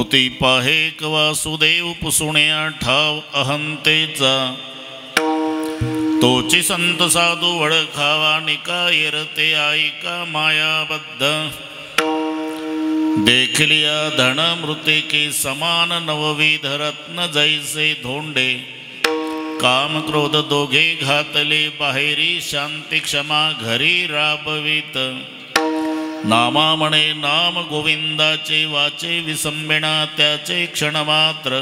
होती पाहे वासुदेव पुसुण्या ठाव अहंतेचा तोची संत साधू वळखावा निका येरते ऐका मायाबद्ध देखलिया धन मृतिके समान नवविध रत्न जैसे धोंडे काम क्रोध दोघे घातले बाहेरी शांती क्षमा घरी राबवित नामा म्हणे नाम गोविंदाचे वाचे विसंबिणा त्याचे क्षणमात्र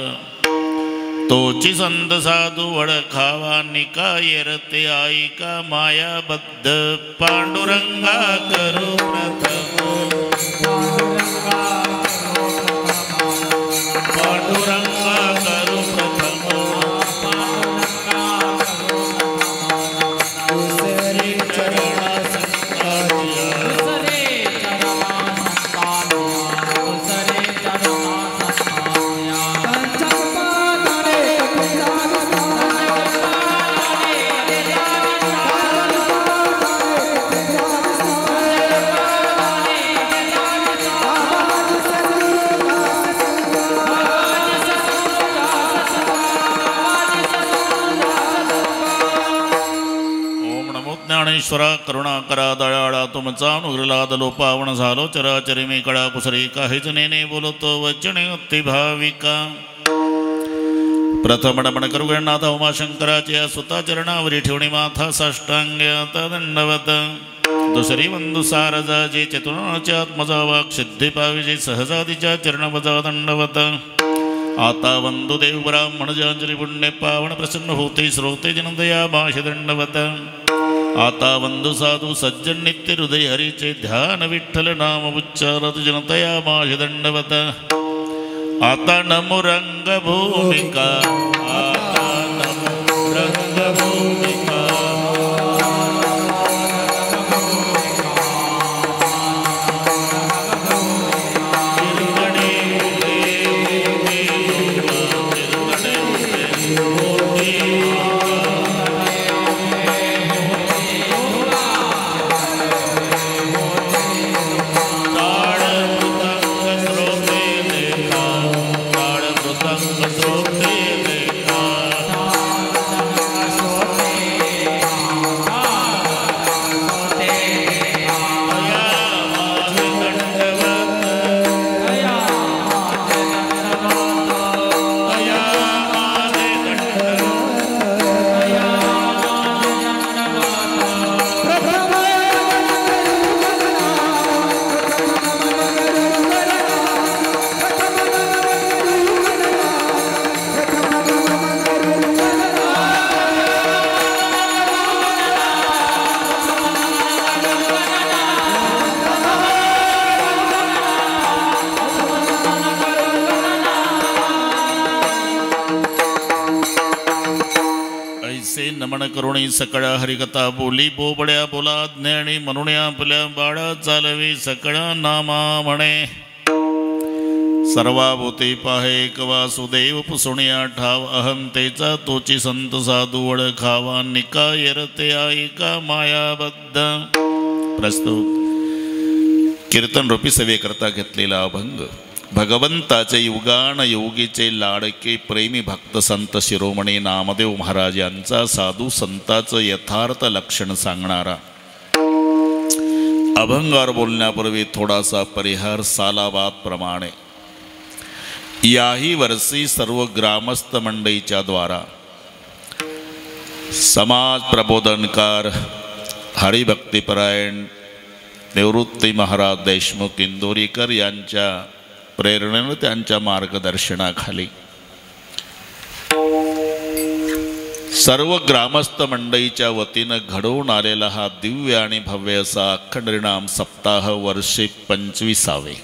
तोची संत साधू वळखावा निका येरते ऐका मायाबद्ध पांडुरंगा करू प्रथम पांडुरंगा करू प्रथम ज्ञानेश्वरा करुणाकरा दयाळा तुमचा अनुग्रलाद लोपावण झालो चराचरी मी कळा कुसरी काहीच नेने बोलतो वचने अति भाविका प्रथम नमन करू गणनाथ उमाशंकराच्या स्वतः चरणावरी ठेवणी माथा साष्टांग्यात दंडवत दुसरी बंधू सारजाजी चतुर्णाच्या आत्मजा वाक सिद्धी पाविजी सहजादीच्या चरणवजा दंडवत आता वंदुदेव ब्राह्मण जांजली पुण्य पावन प्रसन्न होते श्रोते जनदया भाष दंडवत आता वंदु साधू सज्जन नित्य हृदय हरीचे ध्यान विठ्ठल नाम उच्चारत जनतया माझ दंडवत आता नमो रंगभूमिका आता नमो रंगभूमिका नमन करुणी सकळा हरिकथा बोली बोबड्या बोला ज्ञानी म्हणून आपल्या बाळा चालवी सकळा नामा म्हणे सर्वाभूती पाहे वासुदेव पुसुण्या ठाव अहंतेचा तोची संत साधू वळखावा निका येरते ऐका मायाबद्ध प्रस्तुत कीर्तन रूपी सेवेकरता घेतलेला अभंग भगवंताचे युगान योगीचे लाडके प्रेमी भक्त संत शिरोमणी नामदेव महाराज यांचा साधू संताचं यथार्थ लक्षण सांगणारा अभंगावर बोलण्यापूर्वी थोडासा परिहार सालाबाद प्रमाणे याही वर्षी सर्व ग्रामस्थ मंडळीच्या द्वारा समाज प्रबोधनकार हरिभक्तिपरायण निवृत्ती महाराज देशमुख इंदोरीकर यांच्या प्रेरणेने त्यांच्या मार्गदर्शनाखाली सर्व ग्रामस्थ मंडळीच्या वतीनं घडवून आलेला हा दिव्य आणि भव्य असा अखंड हरिनाम सप्ताह वर्षे 25वे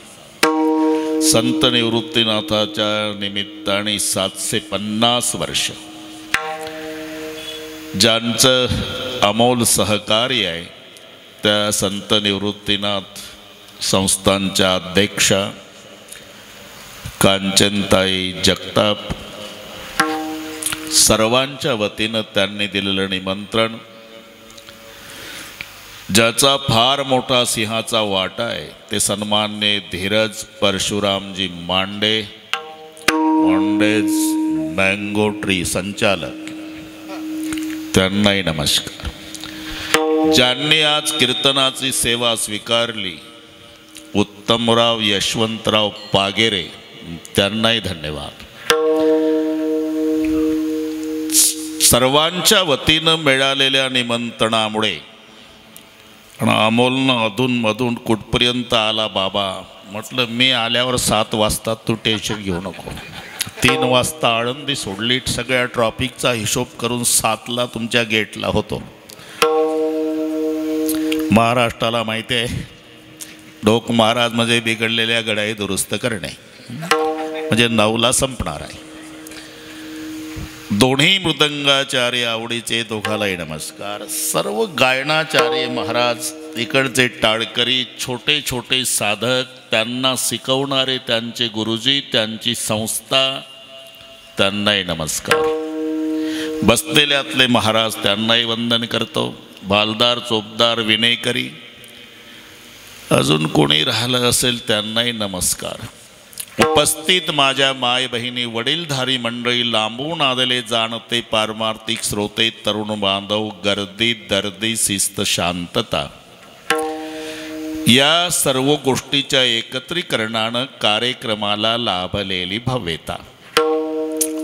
संत निवृत्तीनाथाच्या निमित्ताने 750 वर्ष ज्यांचं अमोल सहकार्य आहे त्या संत निवृत्तीनाथ संस्थांच्या अध्यक्षा कांचनताई जगताप सर्वांच्या वतीनं त्यांनी दिलेलं निमंत्रण ज्याचा फार मोठा सिंहाचा वाटा आहे ते सन्मान्य धीरज परशुरामजी मांडे मॉन्डेज मँगो ट्री संचालक त्यांनाही नमस्कार. ज्यांनी आज कीर्तनाची सेवा स्वीकारली उत्तमराव यशवंतराव पागेरे त्यांनाही धन्यवाद. सर्वांच्या वतीनं मिळालेल्या निमंत्रणामुळे आणि अमोलनं अधूनमधून कुठपर्यंत आला बाबा, म्हटलं मी आल्यावर 7 वाजता तू टेन्शन घेऊ नको. 3 वाजता आळंदी सोडली, सगळ्या ट्रॉफिकचा हिशोब करून 7ला तुमच्या गेटला होतो. महाराष्ट्राला माहिती आहे डोक महाराज म्हणजे बिघडलेल्या गडाई दुरुस्त करणे, म्हणजे 9ला संपणार आहे. दोन्ही मृदंगाचार्य आवडीचे दोघालाही नमस्कार. सर्व गायनाचार्य महाराज, इकडचे टाळकरी, छोटे छोटे साधक, त्यांना शिकवणारे त्यांचे गुरुजी, त्यांची संस्था, त्यांनाही नमस्कार. बसलेल्यातले महाराज त्यांनाही वंदन करतो. बालदार, चोपदार, विनेकरी, अजून कोणी राहिलं असेल त्यांनाही नमस्कार. उपस्थित माझ्या माय बहिणी, वडीलधारी मंडळी, लांबून आलेले जाणते पारमार्थिक श्रोते, तरुण बांधव, गर्दी, दर्दी, शिस्त, शांतता, या सर्व गोष्टीच्या एकत्रीकरणानं कार्यक्रमाला लाभलेली भव्यता.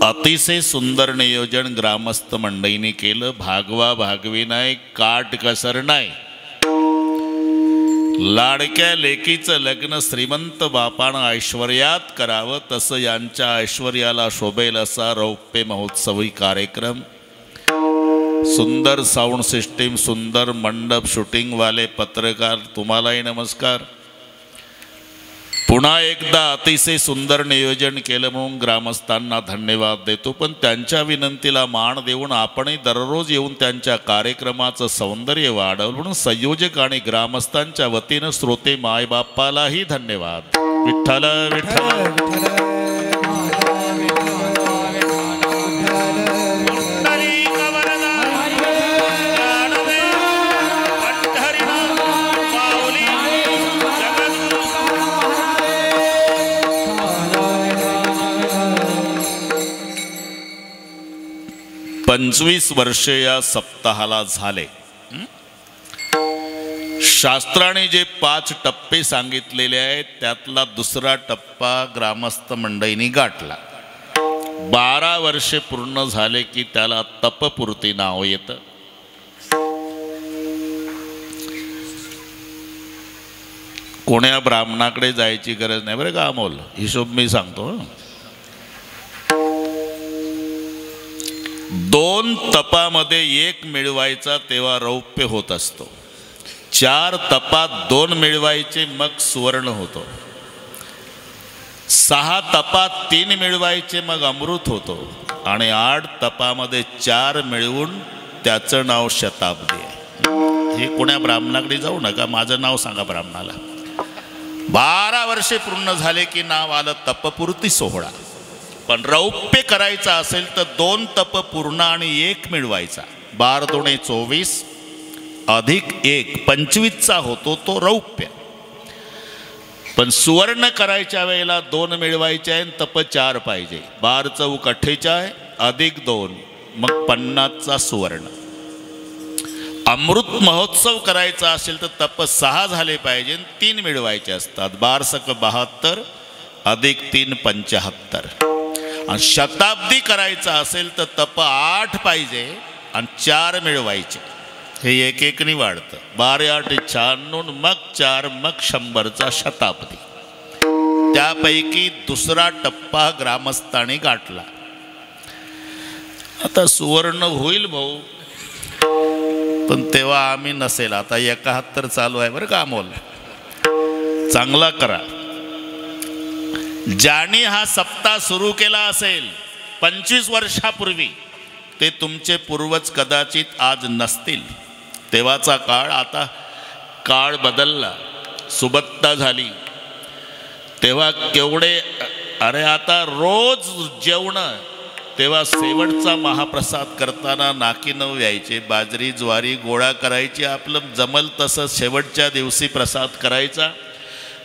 अतिशय सुंदर नियोजन ग्रामस्थ मंडळींनी केलं. भागवा भागवी नाही, काट कसर नाही. लाडक्या लेकीचं लग्न श्रीमंत बापानं ऐश्वर्यात करावं, तसं यांच्या ऐश्वर्याला शोभेल असा रौप्य महोत्सवी कार्यक्रम. सुंदर साऊंड सिस्टीम, सुंदर मंडप, शूटिंगवाले, पत्रकार, तुम्हालाही नमस्कार. पुन्हा एकदा अतिशय सुंदर नियोजन केलं म्हणून ग्रामस्थांना धन्यवाद देतो. पण त्यांच्या विनंतीला मान देऊन आपणही दररोज येऊन त्यांच्या कार्यक्रमाचं सौंदर्य वाढवलं म्हणून संयोजक आणि ग्रामस्थांच्या वतीनं श्रोते मायबापालाही धन्यवाद. विठ्ठल विठ्ठल. पंचवीस वर्षे या सप्ताहाला झाले. शास्त्राने जे 5 टप्पे सांगितलेले आहेत त्यातला दुसरा टप्पा ग्रामस्थ मंडळींनी गाठला. 12 वर्षे पूर्ण झाले की त्याला तपपूर्ती नाव येतं. कोण्या ब्राह्मणाकडे जायची गरज नाही बरं का अमोल, हिशोब मी सांगतो. 2 तपामध्ये 1 मिळवायचा तेव्हा रौप्य होत असतो. 4 तपात 2 मिळवायचे मग सुवर्ण होतो. 6 तपात 3 मिळवायचे मग अमृत होतो. आणि 8 तपामध्ये 4 मिळवून त्याचं नाव शताब्दी आहे. हे कोण्या ब्राह्मणाकडे जाऊ नका, माझं नाव सांगा ब्राह्मणाला. 12 वर्षे पूर्ण झाले की नाव आलं तपपूर्ती सोहळा. पण रौप्य करायचा असेल तर 2 तप पूर्ण आणि 1 मिळवायचा. 12 दुणे 24 अधिक 1 25चा होतो तो रौप्य. पण सुवर्ण करायच्या वेळेला 2 मिळवायचे आहे, तप 4 पाहिजे. 12 चौक 48 अधिक 2 मग 50चा सुवर्ण. अमृत महोत्सव करायचा असेल तर तप 6 झाले पाहिजे, 3 मिळवायचे असतात. 12 सक 72 अधिक 3 75. आणि शताब्दी करायचा असेल तर तप 8 पाहिजे आणि 4 मिळवायचे. हे एक एकनी वाढतं. 12 8 96 मग 4 मग 100चा शताब्दी. त्यापैकी दुसरा टप्पा ग्रामस्थांनी गाठला. आता सुवर्ण होईल भाऊ, पण तेव्हा आम्ही नसेल. आता 71 चालू आहे बरं का अमोल, चांगला करा. ज्याने हा सप्ताह सुरू केला असेल 25 वर्षापूर्वी, ते तुमचे पूर्वज कदाचित आज नसतील. तेव्हाचा काळ, आता काळ बदलला, सुबत्ता झाली. तेव्हा केवढे, अरे आता रोज जेवणं, तेव्हा शेवटचा महाप्रसाद करताना नाकीनऊ यायचे. बाजरी ज्वारी गोळा करायची, आपलं जमल तसं शेवटच्या दिवशी प्रसाद करायचा.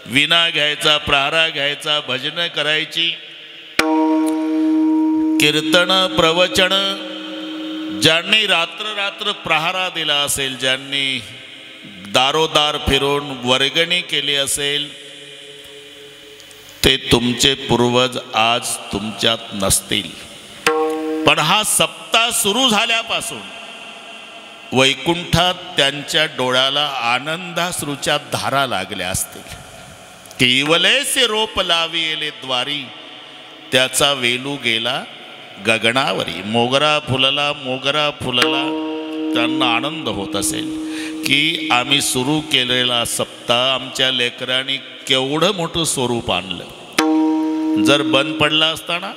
विना घ्यायचा, प्रहारा घ्यायचा, भजनं करायची. कीर्तन प्रवचन ज्यांनी रात्र रात्र प्रहारा दिला असेल, ज्यांनी दारोदार फिरून वर्गणी केली असेल, ते तुमचे पूर्वज आज तुमच्यात नसतील. पण हा सप्ताह सुरू झाल्यापासून वैकुंठात त्यांच्या डोळ्याला आनंदाश्रूच्या धारा लागल्या असतील. केवलेसे रोप लाविले द्वारी, त्याचा वेलू गेला गगनावरी. मोगरा फुलला, मोगरा फुलला. त्यांना आनंद होत असेल की आम्ही सुरू केलेला सप्ताह आमच्या लेकरांनी केवढं मोठं स्वरूप आणलं. जर बंद पडला असताना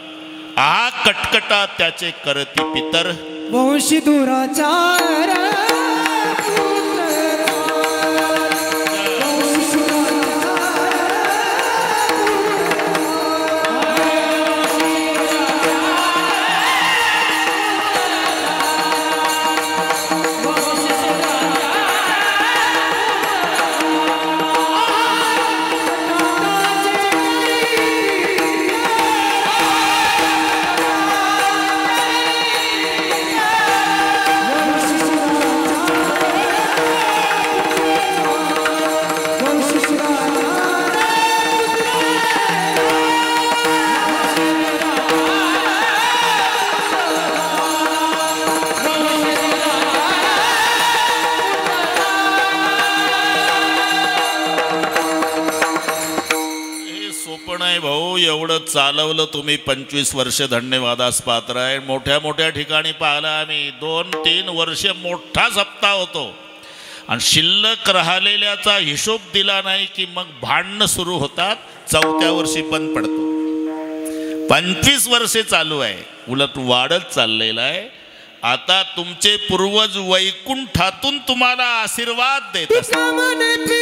आ कटकटा त्याचे करती पितर, वंशी दुराचार भाऊ. एवढं चालवलं तुम्ही 25 वर्ष, धन्यवादास पात्र आहे. मोठ्या मोठ्या ठिकाणी पाहिलं आम्ही 2-3 वर्ष मोठा सप्ताह होतो आणि शिल्लक राहिलेल्याचा हिशोब दिला नाही की मग भांडणं सुरू होतात. 4थ्या वर्षी बंद पडतो. 25 वर्षे चालू आहे, उलट वाढत चाललेलं आहे. आता तुमचे पूर्वज वैकुंठातून तुम्हाला आशीर्वाद देत असतात.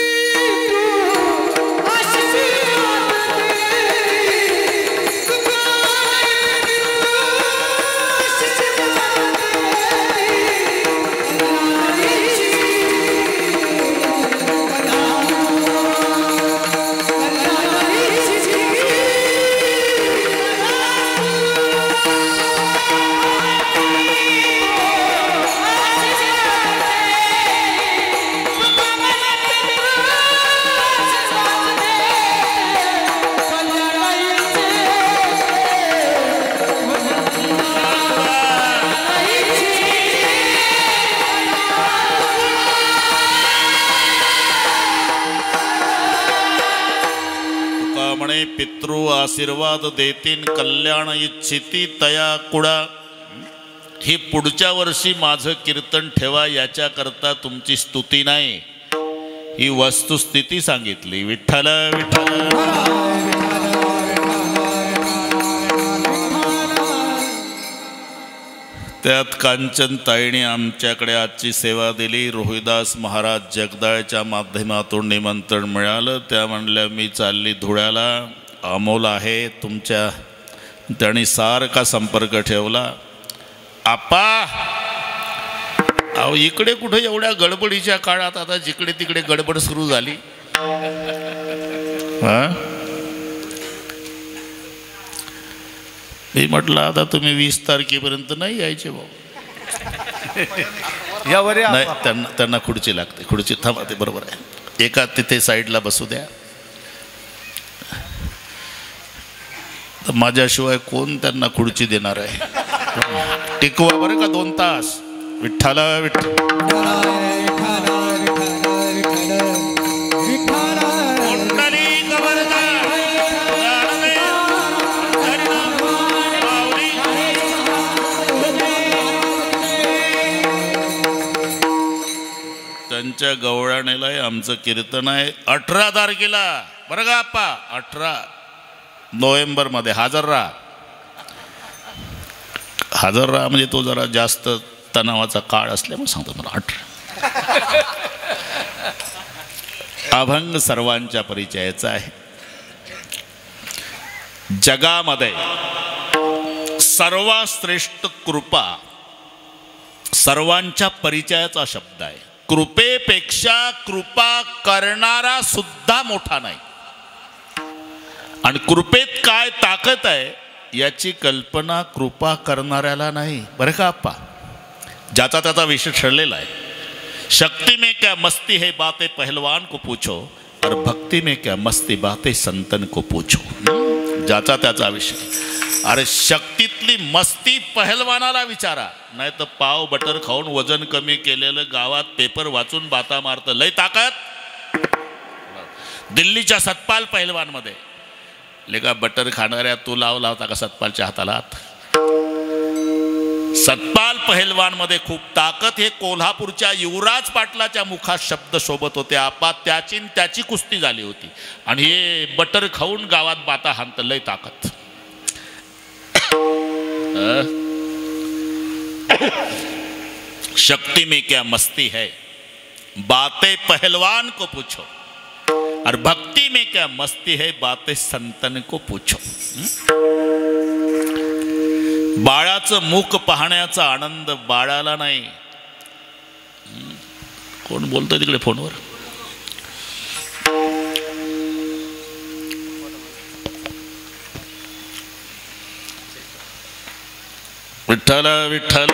पितृ आशीर्वाद देतीन, कल्याण इच्छिती तया कुडा. ही पुढच्या वर्षी माझं कीर्तन ठेवा याच्याकरता तुमची स्तुती नाही, ही वस्तुस्थिती सांगितली. विठ्ठल विठ्ठल. त्यात कांचन ताईने आमच्याकडे आजची सेवा दिली. रोहिदास महाराज जगदाळच्या माध्यमातून निमंत्रण मिळालं. त्या म्हणल्या मी चालली धुळ्याला, अमोल आहे तुमच्या. त्यांनी सारखा संपर्क ठेवला. आपा अहो इकडे कुठे एवढ्या गडबडीच्या काळात, आता जिकडे तिकडे गडबड सुरू झाली. मी म्हटलं आता तुम्ही 20 तारखेपर्यंत नाही यायचे भाऊ. नाही, त्यांना खुर्ची लागते. खुर्ची थांबा, ते बरोबर आहे. एका तिथे साईडला बसू द्या. तर माझ्याशिवाय कोण त्यांना खुर्ची देणार आहे. टिकवा बरं का 2 तास. विठ्ठल विठ्ठल. त्यांच्या गवळाणीला आमचं कीर्तन आहे 18 तारखेला बरं का आप्पा. 18 नोव्हेंबरमध्ये हजर राहा. हजर राहा म्हणजे तो जरा जास्त तणावाचा काळ असल्यामुळे सांगतो मला. 18 अभंग सर्वांच्या परिचयाचा आहे. जगामध्ये सर्वात श्रेष्ठ कृपा सर्वांच्या परिचयाचा शब्द आहे. कृपेपेक्षा कृपा करणारा सुद्धा मोठा नाही. आणि कृपेत काय ताकद आहे याची कल्पना कृपा करणाऱ्याला नाही बरं का आप्पा. ज्याचा त्याचा विषय ठरलेला आहे. शक्ति में क्या मस्ती है बातें पहलवान को पूछो और भक्ति में क्या मस्ती बातें संतन को पूछो. ज्याचा त्याचा विषय. अरे शक्तीतली मस्ती पहलवानाला विचारा, नाही तर पाव बटर खाऊन वजन कमी केलेलं गावात पेपर वाचून बाता मारतं लय ताकद. दिल्लीच्या सतपाल पहलवानमध्ये लेका बटर खाणाऱ्या तू लावता का सतपालच्या हाताला हात. सतपाल पहलवानमध्ये खूप ताकद. हे कोल्हापूरच्या युवराज पाटलाच्या मुखात शब्द शोभत होते. आपा त्याची कुस्ती झाली होती आणि हे बटर खाऊन गावात बाता हाणत लय ताकद. शक्ति में क्या मस्ती है बातें पहलवान को पूछो और भक्ति में क्या मस्ती है बातें संतन को पूछो. बाळाचं मुख पाहण्याचा आनंद बाळाला नाही. कोण बोलतोय तिकडे फोनवर. विठ्ठल विठ्ठल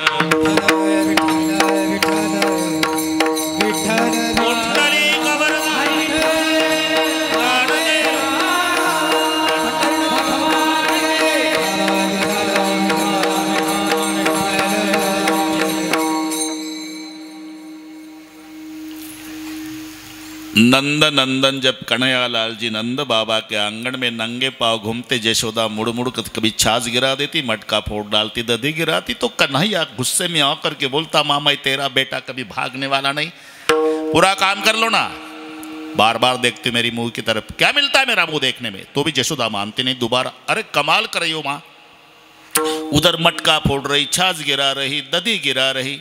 नंद नंदन जब कन्हैया लाल जी नंद बाबा के आंगन में नंगे पांव घूमते, यशोदा मुड़ मुड़ कभी छाछ गिरा देती, मटका फोड़ डालती, दधी गिराती, तो कन्हैया गुस्से में आकर के बोलता, मामा तेरा बेटा कभी भागने वाला नहीं, पूरा काम कर लो ना. बार बार देखती मेरी मुंह की तरफ, क्या मिलता है मेरा मुंह देखने में. तो भी यशोदा मानती नहीं. दोबारा, अरे कमाल कर रही हो माँ, उधर मटका फोड़ रही, छाछ गिरा रही, दधी गिरा रही,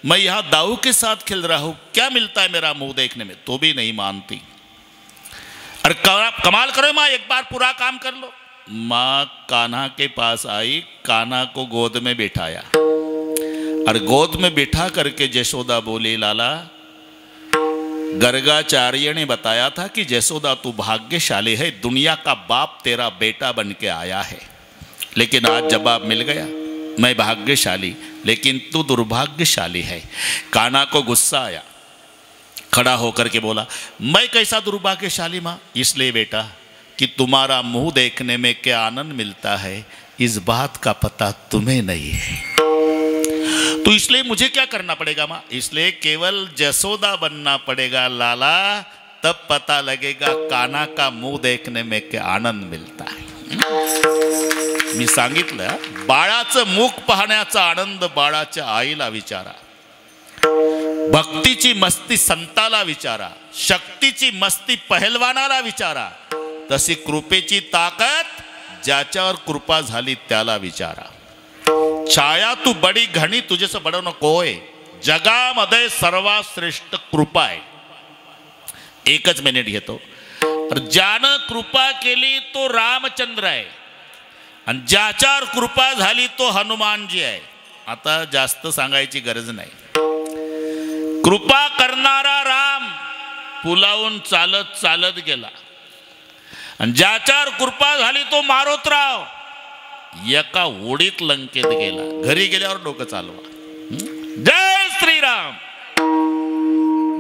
मैं यहां दाऊ के साथ खेल रहा हूं, क्या मिलता है मेरा मुंह देखने में. तो भी नहीं मानती. अरे कमाल करो माँ, एक बार पूरा काम कर लो. माँ कान्हा के पास आई, कान्हा को गोद में बिठाया और गोद में बिठा करके यशोदा बोली, लाला गर्गाचार्य ने बताया था कि यशोदा तू भाग्यशाली है, दुनिया का बाप तेरा बेटा बन के आया है, लेकिन आज जवाब मिल गया, मैं भाग्यशाली लेकिन तू दुर्भाग्यशाली है. कान्हा को गुस्सा आया, खड़ा होकर के बोला, मैं कैसा दुर्भाग्यशाली माँ. इसलिए बेटा कि तुम्हारा मुंह देखने में क्या आनंद मिलता है इस बात का पता तुम्हें नहीं है. तो इसलिए मुझे क्या करना पड़ेगा माँ, इसलिए केवल यशोदा बनना पड़ेगा लाला, तब पता लगेगा कान्हा का मुंह देखने में क्या आनंद मिलता है. मी सांगितलं, बाळाचं मुख पाहण्याचा आनंद बाळाच्या आईला विचारा, भक्तीची मस्ती संताला विचारा, शक्तीची मस्ती पहलवानाला विचारा, तशी कृपेची ताकद ज्याच्यावर कृपा झाली त्याला विचारा. छाया तू बडी घणी तुझेच बड नकोय, जगामध्ये सर्वात श्रेष्ठ कृपा आहे. एकच मिनिट घेतो. ज्यानं कृपा केली तो रामचंद्र आहे आणि ज्याच्यावर कृपा झाली तो हनुमानजी आहे. आता जास्त सांगायची गरज नाही. कृपा करणारा राम पुलावून चालत चालत गेला आणि ज्याच्यावर कृपा झाली तो मारोतराव एका ओढीत लंकेत गेला. घरी गेल्यावर डोकं चालवा. जय श्रीराम.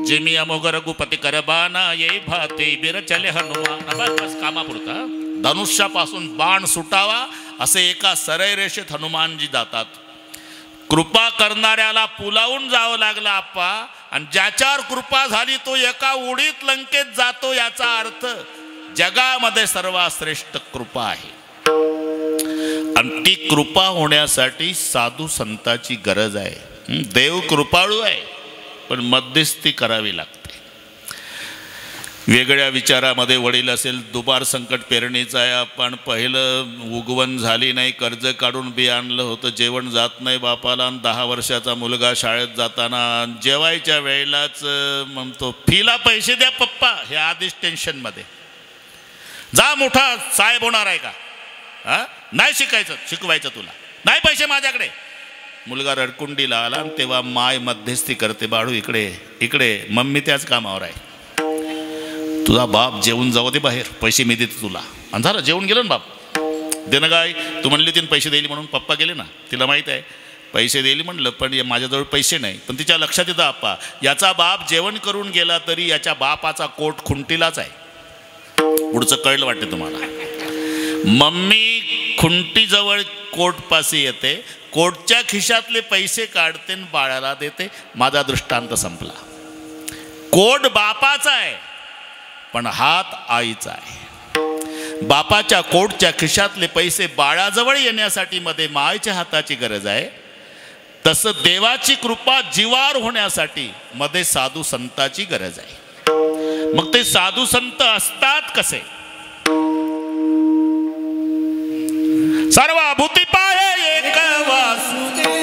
जिमी अमोघ रघुपती करबाना ये भाते बिर चले हनुमान. बस कामापुरता. धनुष्यापासून बाण सुटावा असे एका सरळ रेषेत हनुमानजी जातात. कृपा करणाऱ्याला पुलावून जावं लागलं आप्पा, आणि ज्याच्यावर कृपा झाली तो एका उडीत लंकेत जातो. याचा अर्थ जगामध्ये सर्वात श्रेष्ठ कृपा आहे. आणि ती कृपा होण्यासाठी साधू संताची गरज आहे. देव कृपाळू आहे, पण मध्यस्थी करावी लागते. वेगळ्या विचारामध्ये वडील असेल, दुबार संकट पेरणीचं आहे, आपण पहिलं उगवण झाली नाही, कर्ज काढून बी आणलं होतं, जेवण जात नाही बापाला, 10 वर्षाचा मुलगा शाळेत जाताना जेवायच्या वेळेलाच म्हणतो फीला पैसे द्या पप्पा. हे आधीच टेन्शनमध्ये. जा मोठा साहेब होणार आहे का, हा नाही शिकायचं, शिकवायचं तुला नाही, पैसे माझ्याकडे. मुलगा रडकुंडीला आला आणि तेव्हा माय मध्यस्थी करते, बाळू इकडे इकडे, मम्मी त्याच कामावर आहे, तुझा बाप जेवून जाऊ दे बाहेर, पैसे मी देते तुला. आणि झालं जेवून गेलं ना बाप. देणं काय तू म्हणली तिने पैसे देईल म्हणून पप्पा गेले ना, तिला माहीत आहे पैसे देईल म्हणलं, पण माझ्याजवळ पैसे नाही. पण तिच्या लक्षात येतं आप्पा याचा बाप जेवण करून गेला तरी याच्या बापाचा कोट खुंटीलाच आहे. पुढचं कळलं वाटतं तुम्हाला. मम्मी खुंटीजवळ कोटपाशी येते, कोटच्या खिशातले पैसे काढते आणि बाळाला देते. माझा दृष्टांत संपला. कोट बापाचा आहे पण हात आईचा आहे. बापाच्या कोटच्या खिशातले पैसे बाळाजवळ येण्यासाठी मध्ये मायेच्या हाताची गरज आहे. तसं देवाची कृपा जीवार होण्यासाठी मध्ये साधू संताची गरज आहे. मग ते साधू संत असतात कसे? सर्वभूती पाहे एक वासुदेव,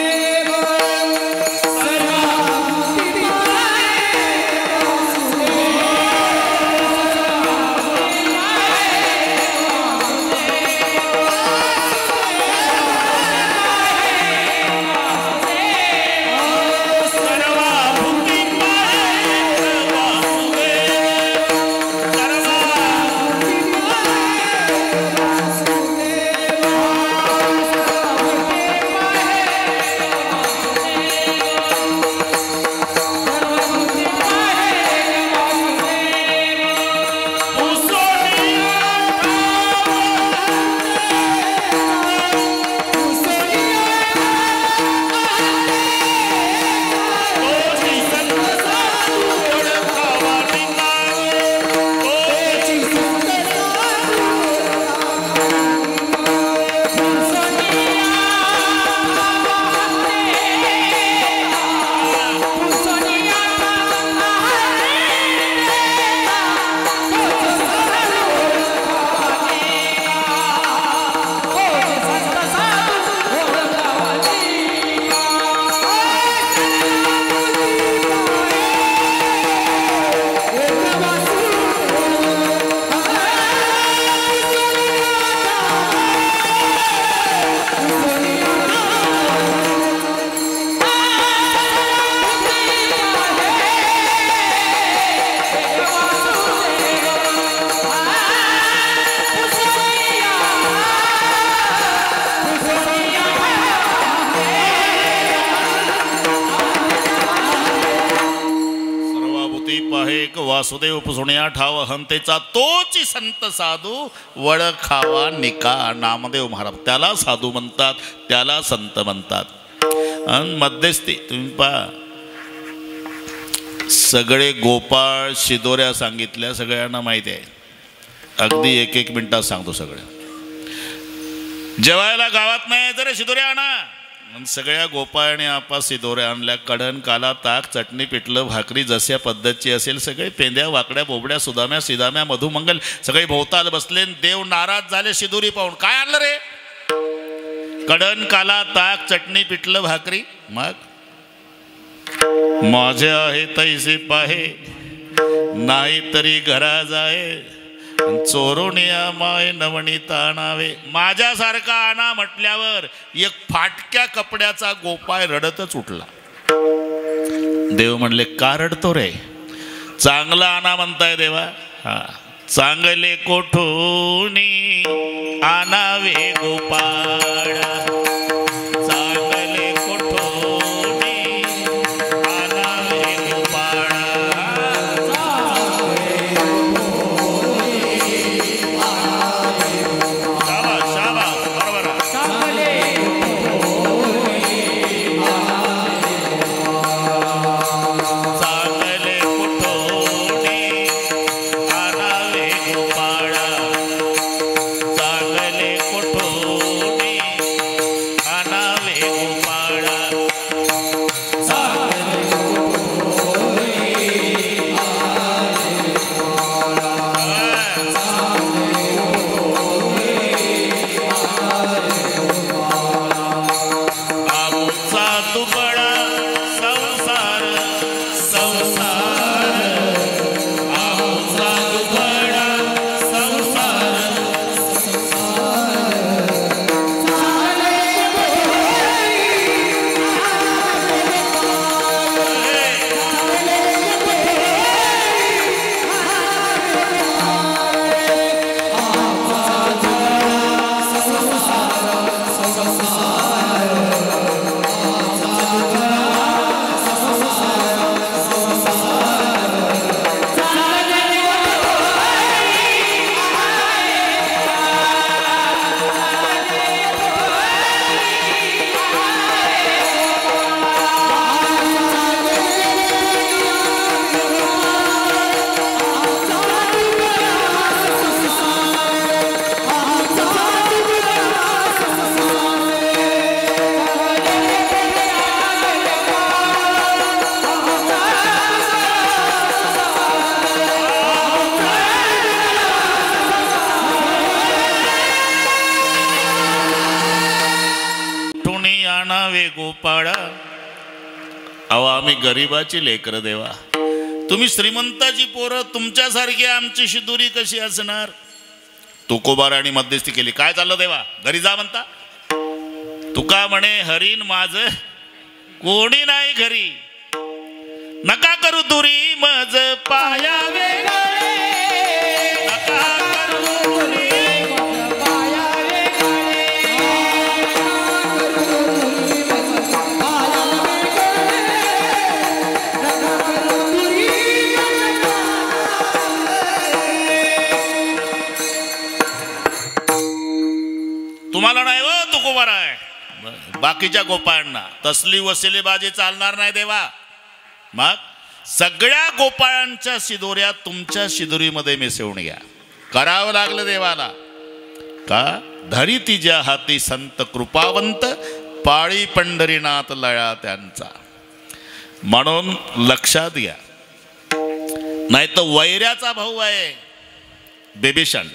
वासुदेव पुसुण्या ठाव हंतेचा तोची संत साधू वळखावा निका. नामदेव महाराज त्याला साधू म्हणतात, त्याला संत म्हणतात. आणि मध्यस्थी तुम्ही पहा, सगळे गोपाळ शिदोऱ्या सांगितल्या, सगळ्यांना माहिती आहे. अगदी एक एक मिनिटात सांगतो. सगळ्या जेवायला गावात नाही जरा शिदोऱ्या आणा. सगळ्या गोपाळाने आपा सिदोऱ्या आणल्या. कडण काला ताक चटणी पिठलं भाकरी जशा पद्धतची असेल सगळे पेंद्या वाकड्या बोबड्या सुदाम्या सिदाम्या मधुमंगल सगळे भोवताल बसले. देव नाराज झाले शिदोरी पाहून. काय आणलं रे? कडण काला ताक चटणी पिठलं भाकरी. मग माझे आहे तैसे पाहे नाही तरी घरा जाये चोरोनिया माय नवनीता आणावे. माझ्यासारखा आणा म्हटल्यावर एक फाटक्या कपड्याचा गोपाळ रडतच उठला. देव म्हणले का रडतो रे? चांगला आणा म्हणताय देवा. हा चांगले कोठोनी आणावे गोपाळ. चांगले कोठोनी आणावे गोपाळ. रे गोपाळा. अहो आम्ही गरिबाची लेकरं देवा, तुम्ही श्रीमंताची पोरं, तुमच्यासारखी आमची शिदुरी कशी असणार. तुकोबाराणी मध्यस्थी केली. काय चाललं देवा, घरी जा म्हणता. तुका म्हणे हरीन माझ कोणी नाही घरी, नका करू दुरी मज पाया वेगळे, नका करू दुरी मज पाया वेगळे. तुम्हाला नाही हो तुकोबार आहे, बाकीच्या गोपाळांना तसली वसिलेबाजी चालणार नाही देवा. मग सगळ्या गोपाळांच्या शिदोऱ्या तुमच्या शिदोरीमध्ये मिसळून घ्या. करावं लागलं देवाला. का धरी तिच्या हाती संत कृपावंत, पाळी पंढरीनाथ लळा त्यांचा. म्हणून लक्षात घ्या. नाही तर वैऱ्याचा भाऊ आहे बिभीषण.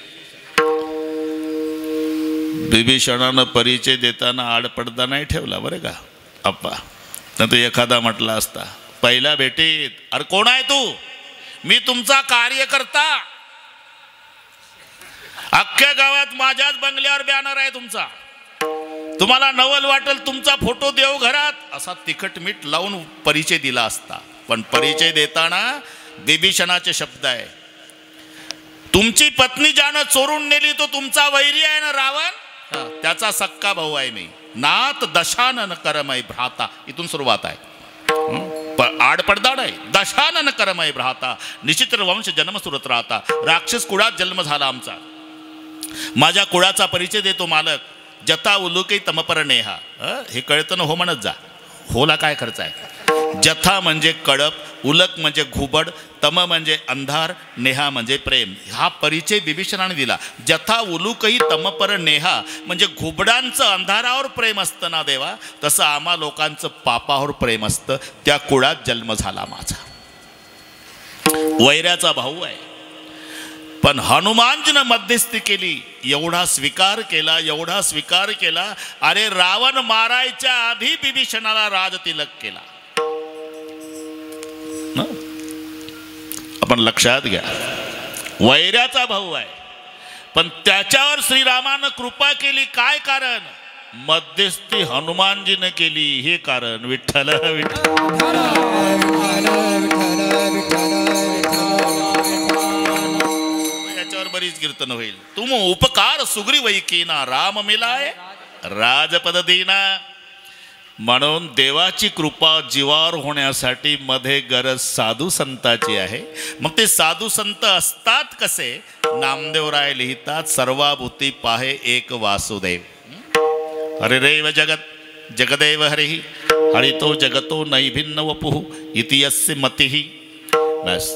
बिभीषणानं परिचय देताना आडपडदा नाही ठेवला बरं का अप्पा. नाही तर एखादा म्हटला असता पहिल्या भेटीत, अरे कोण आहे तू. मी तुमचा कार्यकर्ता, अख्ख्या गावात माझ्याच बंगल्यावर बॅनर आहे तुमचा, तुम्हाला नवल वाटेल तुमचा फोटो देऊ घरात, असा तिखट मीठ लावून परिचय दिला असता. पण परिचय देताना बिभीषणाचे शब्द आहे, तुमची पत्नी ज्यानं चोरून नेली तो तुमचा वैरी आहे ना रावण, त्याचा सक्का भाऊ आहे मी. नात दशानन करमय भ्राता, इथून सुरुवात आहे. आडपडदा नाही, दशानन करमय भ्राता, निश्चित्र वंश जन्म सुरत राहता. राक्षस कुळात जन्म झाला आमचा. माझ्या कुळाचा परिचय देतो मालक. जता उलुके तमपर नेहा. हे कळतं ना हो म्हणत जा. होला काय खर्च आहे. जथा म्हणजे कळप, उलक म्हणजे घुबड, तम म्हणजे अंधार, नेहा म्हणजे प्रेम. हा परिचय बिभीषणाने दिला. जथा उलुकही तमपर नेहा म्हणजे घुबडांचं अंधारावर प्रेम असतं ना देवा, तसं आम्हा लोकांचं पापावर प्रेम असतं. त्या कुळात जन्म झाला माझा. वैऱ्याचा भाऊ आहे. पण हनुमानजीनं मध्यस्थी केली, एवढा स्वीकार केला, एवढा स्वीकार केला. अरे रावण मारायच्या आधी बिभीषणाला राजतिलक केला. आपण लक्षात घ्या, वैऱ्याचा भाऊ आहे. पण त्याच्यावर श्रीरामानं कृपा केली. काय कारण. मध्यस्थी हनुमानजीनं केली. हे कारण विठ्ठल विठ्ठल. याच्यावर बरीच कीर्तन होईल. तुम उपकार सुग्रीवै कीना, राम मिलाय राजपद दीना. म्हणून देवाची कृपा जीवावर होण्यासाठी मध्ये गरज साधू संताची आहे. मग ते साधू संत असतात कसे. नामदेवराय लिहितात, सर्वाभूती पाहे एक वासुदेव. हरिरेव जगत जगदेव हरिही, हरितो जगतो नैभिन्न वपुः इति यस्य मतिः. बस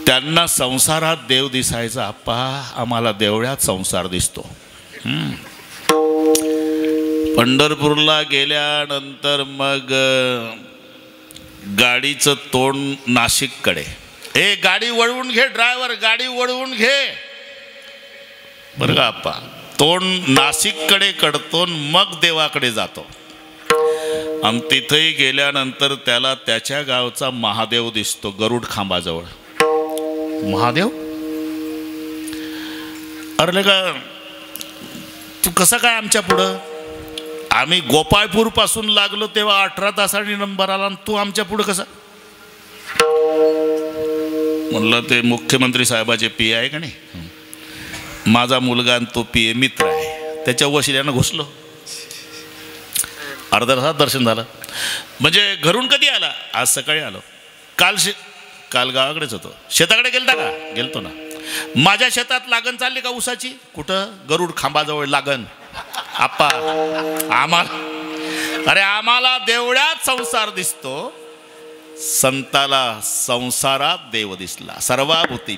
त्यांना संसारात देव दिसायचा. आप्पा आम्हाला देवळ्यात संसार दिसतो. पंढरपूरला गेल्यानंतर मग गाडीचं तोंड नाशिककडे. ए गाडी वळवून घे ड्रायव्हर, गाडी वळवून घे बरं का आप्पा. तोंड नाशिककडे कडतो, मग देवाकडे जातो. आणि तिथेही गेल्यानंतर त्याला त्याच्या गावचा महादेव दिसतो गरुड खांबाजवळ. महादेव, अरे का तू कसा काय आमच्या पुढं. आम्ही गोपाळपूर पासून लागलो तेव्हा 18 तासांनी नंबर आला, तू आमच्या पुढे कसा. म्हणलं ते मुख्यमंत्री साहेबाचे पी आहे का नाही, माझा मुलगा आणि तो पी ए मित्र आहे, त्याच्या वशिल्यानं घुसलो. अर्धा तासात दर्शन झालं. म्हणजे घरून कधी आला. आज सकाळी आलो. काल गावाकडेच होतो. शेताकडे गेलता का. गेलतो ना. माझ्या शेतात लागण चालली का ऊसाची. कुठं. गरुड खांबाजवळ लागण. आप्पा आम्हाला देवळ्यात संसार दिसतो, संताला संसारात देव दिसला. सर्वाभूती.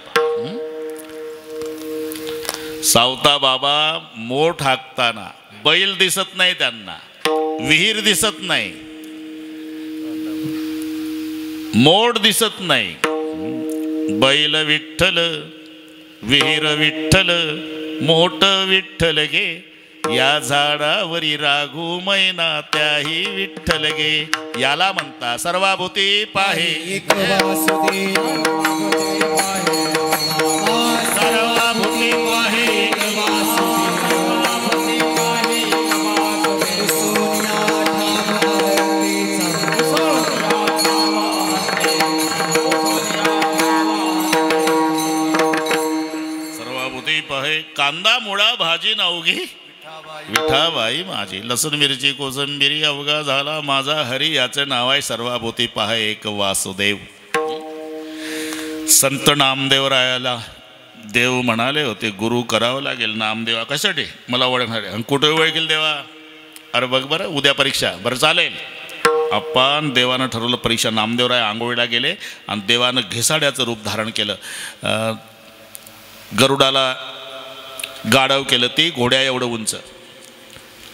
सावता बाबा मोठ हाकताना बैल दिसत नाही त्यांना, विहीर दिसत नाही, मोड दिसत नाही. बैल विठ्ठल, विहीर विठ्ठल, मोठ विठ्ठल गे, या झाडावरी राघू मैना त्याही विठ्ठल गे. याला म्हणता सर्वाभूती पाहे एक वासुदेव सर्वाभूती पाहे एक सर्वाभूती पाहे. कांदा मुळा भाजी नवघी विठाबाई माझी. लसूण मिरची कोसंबिरी अवघा झाला माझा हरी. याचं नाव आहे सर्वाभूती पहा एक वासुदेव. संत नामदेवरायाला देव म्हणाले होते गुरु करावं लागेल. नामदेवा कशासाठी मला ओळखणार आहे. कुठे ओळखेल देवा. अरे बघ बरं उद्या परीक्षा. बरं चालेल. आपण देवानं ठरवलं परीक्षा. नामदेवराय आंघोळीला गेले आणि देवानं घिसाड्याचं रूप धारण केलं. गरुडाला गाढव केलं ते घोड्या एवढं उंच.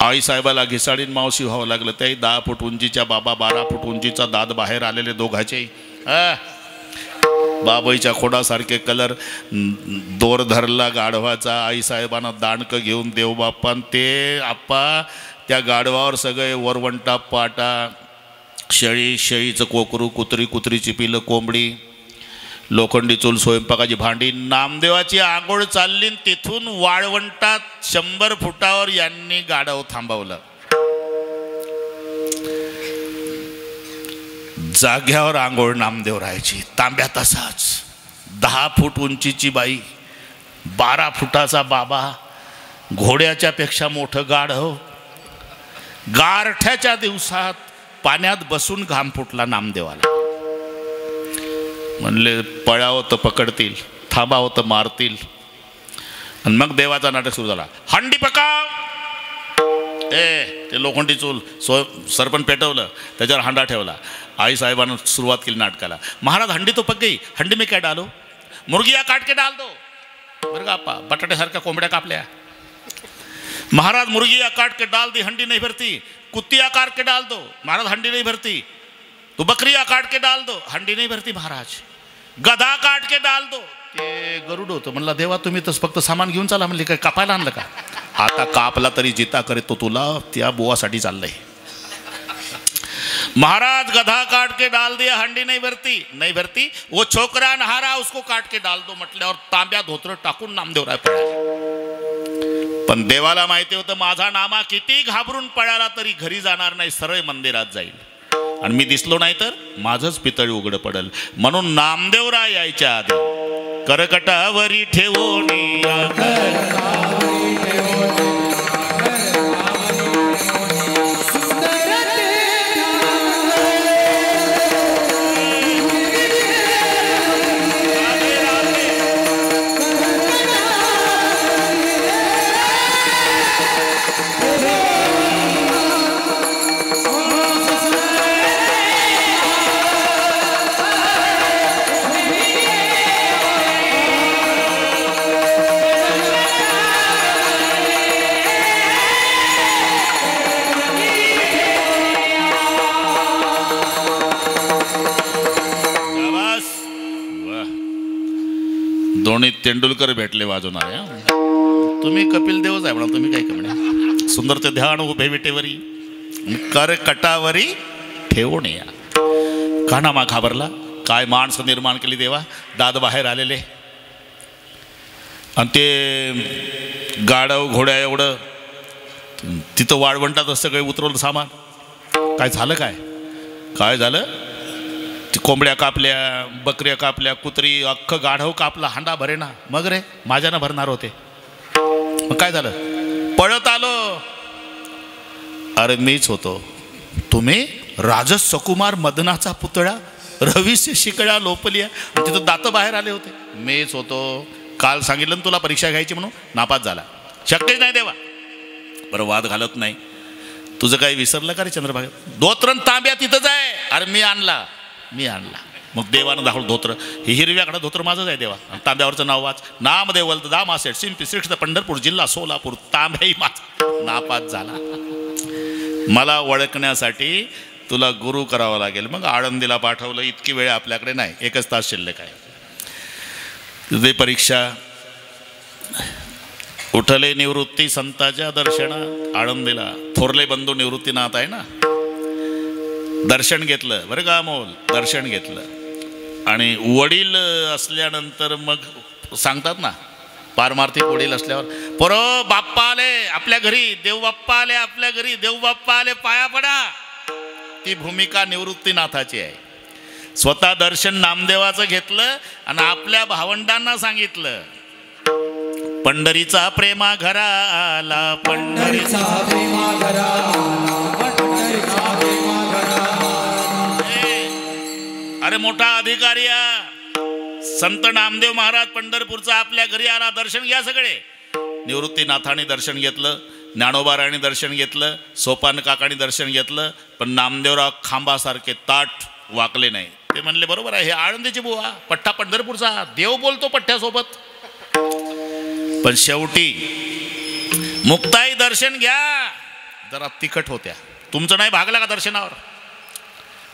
आईसाहेबाला घिसाडीन मावशी व्हावं लागलं. त्याही 10 फूट उंचीच्या बाबा 12 फूट उंचीचा दात बाहेर आलेले दोघाचे. बाबाईच्या खोडासारखे कलर. दोर धरला गाढवाचा. आईसाहेबांना दांडकं घेऊन देवबाप्पान ते आप्पा त्या गाढवावर सगळे वरवंटा पाटा. शेळी शेळीचं कोकरू. कुत्री कुत्रीची पिलं कोंबडी. लोखंडी चूल स्वयंपाकाची भांडी. नामदेवाची आंघोळ चालली. तिथून वाळवंटात 100 फुटावर यांनी गाढव थांबवलं. जाग्यावर आंघोळ नामदेव राहायची. तांब्या तसाच. 10 फूट उंचीची बाई. 12 फुटाचा बाबा. घोड्याच्या पेक्षा मोठं गाढव. गारठ्याच्या दिवसात पाण्यात बसून घाम फुटला नामदेवाला. म्हणले पळावं तर पकडतील, थांबावं तर मारतील. आणि मग देवाचा नाटक सुरू झाला. हंडी पकाव. ते लोखंडी चूल सरपण पेटवलं. त्याच्यावर हांडा ठेवला. आईसाहेबांना सुरुवात केली नाटकाला. महाराज हंडी तो पक गई. हंडी में क्या डालो. मुर्गिया काट के डाल दो. बरं का आप्पा बटाट्यासारख्या कोंबड्या कापल्या. महाराज मुर्गिया काट के डाल दी. हंडी नहीं भरती. कुत्तिया काट के डाल दो. महाराज हंडी नहीं भरती. तो बकरिया काट के डाल दो. हंडी नहीं भरती महाराज. गधा काट के डाल दो. ते गरुड होतं. म्हणला देवा तुम्ही तर फक्त सामान घेऊन चाला. म्हणले काय कापायला आणलं का. आता कापला तरी जिता करे तो तुला त्या बुवासाठी चाललंय. महाराज गधा काट के डाल दिया. हंडी नहीं भरती. नहीं भरती. वो छोकरा नहारा उसको काट के डाल दो म्हटल्यावर तांब्या धोत्र टाकून नामदेवराय पळाले. पण देवाला माहिती होतं माझा नामा किती घाबरून पळाला तरी घरी जाणार नाही. सरळ मंदिरात जाईल. आणि मी दिसलो नाही तर माझंच पितळ उघडं पडल. म्हणून नामदेवराय यायच्या आधी करकटावरी ठेवोनी दोन्ही तेंडुलकर भेटले वाजवणारे. तुम्ही कपिल देवच आहे म्हणा. तुम्ही काय कमी सुंदर ते ध्यान उभे विटेवरी कर कटावरी ठेवून या. कानामा घाबरला. काय माणसं निर्माण केली देवा. दाद बाहेर आलेले. आणि ते गाढव घोड्या एवढं तिथं वाळवंटात सगळे उतरवलं सामान. काय झालं. काय झालं. कोंबड्या कापल्या, बकऱ्या कापल्या, कुत्री अख्खं गाढव कापला. हांडा भरे ना. मग रे माझ्यानं भरणार होते. मग काय झालं. पळत आलो. अरे मीच होतो. तुम्ही राजस सकुमार मदनाचा पुतळा रवीचे शिकळ्या लोपल्या. तिथं दात बाहेर आले होते. मीच होतो. काल सांगितलं ना तुला परीक्षा घ्यायची म्हणून. नापास झाला. शक्यच नाही देवा. बरं वाद घालत नाही. तुझं काही विसरलं का रे चंद्रभागा. धोत्रण तांब्या तिथंच आहे. अरे मी आणला. मग देवानं दाखवलं धोत्र. हे हिरव्याकडं धोत्र माझंच आहे देवा. तांब्यावरचं नाव वाच. नामदेव दामा सेठ सिंपी श्रेष्ठ पंढरपूर जिल्हा सोलापूर. तांब्याही माझा. नापास झाला. मला ओळखण्यासाठी तुला गुरु करावा लागेल. मग आळंदीला पाठवलं. इतकी वेळ आपल्याकडे नाही. 1 तास शिल्लक आहे. तुझी परीक्षा उठले निवृत्ती संताच्या दर्शना. आळंदीला थोरले बंधू निवृत्तीनाथ आहे ना, दर्शन घेतलं बरं का अमोल, दर्शन घेतलं. आणि वडील असल्यानंतर मग सांगतात ना, पारमार्थिक वडील असल्यावर, पोरो बाप्पा आले आपल्या घरी, देव बाप्पा आले आपल्या घरी, देव बाप्पा आले पाया पडा. ती भूमिका निवृत्तीनाथाची आहे. स्वतः दर्शन नामदेवाचं घेतलं आणि आपल्या भावंडांना सांगितलं, पंढरीचा प्रेमा घरा आला, पंढरीचा प्रेमा घरा आला, पंढरीचा प्रेमा घरा आला. अरे मोठा अधिकारी संत नामदेव महाराज पंढरपूरचा आपल्या घरी आला, दर्शन घ्या सगळे. निवृत्तीनाथाने दर्शन घेतलं, ज्ञानोबाराने दर्शन घेतलं, सोपान काकाने दर्शन घेतलं, पण नामदेवराव खांबासारखे ताट वाकले नाही. ते म्हणले बरोबर आहे, हे आळंदीची बुवा, पठ्ठा पंढरपूरचा, देव बोलतो पठ्ठ्यासोबत. पण शेवटी मुक्ताई दर्शन घ्या, जरा तिखट होत्या. तुमचं नाही भागला का दर्शनावर?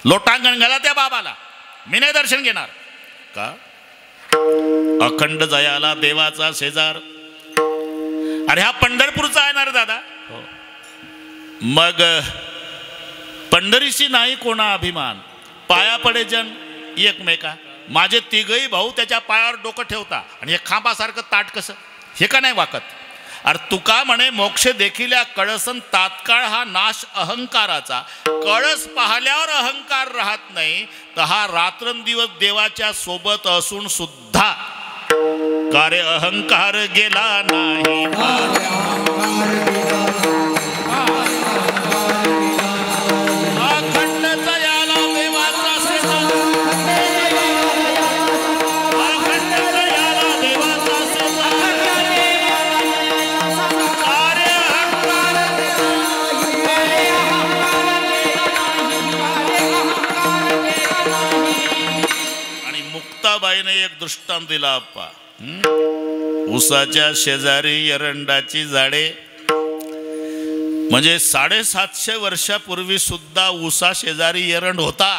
लोटांगण घाला त्या बाबाला, मी नाही दर्शन घेणार का? अखंड जयाला देवाचा शेजार. अरे हा पंढरपूरचा आहे ना रे दादा. मग पंढरीशी नाही कोणा अभिमान, पाया पडे जन एकमेका. माझे तिघही भाऊ त्याच्या पायावर डोकं ठेवता आणि हे खांबासारखं ताट कसं, हे का नाही वाकत? अरे तुका म्हणे मोक्ष देखील कळसन तात्काळ हा नाश अहंकाराचा. कळस पाहिल्यावर अहंकार राहत नाही, तर हा रात्रंदिवस देवाच्या सोबत असून सुद्धा कार्य अहंकार गेला नाही. अखंड जयाला देवाचा शेजार, अखंड जयाला देवाचा शेजार, कार्य अहंकार. आणि मुक्ताबाईने एक दृष्टांत दिला आप्पा. उसाच्या शेजारी एरंडाची झाडे, म्हणजे 750 वर्षापूर्वी सुद्धा उसा शेजारी एरंड होता.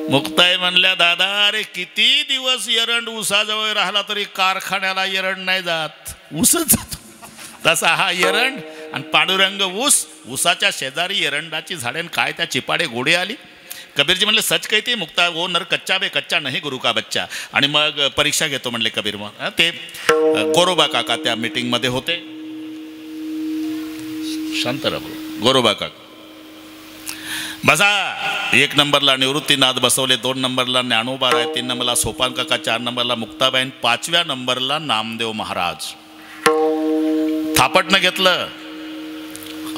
मुक्ताई म्हणल्या, दादा अरे किती दिवस एरंड उसाजवळ राहिला तरी कारखान्याला एरंड नाही जात, ऊसच जातो. तसा हा एरंड आणि पांडुरंग ऊस, उसाच्या शेजारी एरंडाची झाडे, काय त्या चिपाडे गोडे आली. कबीरजी म्हणले सच कहते मुक्ता वो नर कच्चा बे कच्चा नाही गुरु का बच्चा. आणि मग परीक्षा घेतो म्हणले कबीर. मग ते गोरोबा काका त्या मीटिंगमध्ये होते. शांत राहू गोरोबा काका बसा. 1 नंबरला निवृत्तीनाथ बसवले, 2 नंबरला ज्ञानोबा आहे, 3 नंबरला सोपान काका, 4 नंबरला मुक्ताबाई, 5व्या नंबरला नामदेव महाराज. थापटनं घेतलं,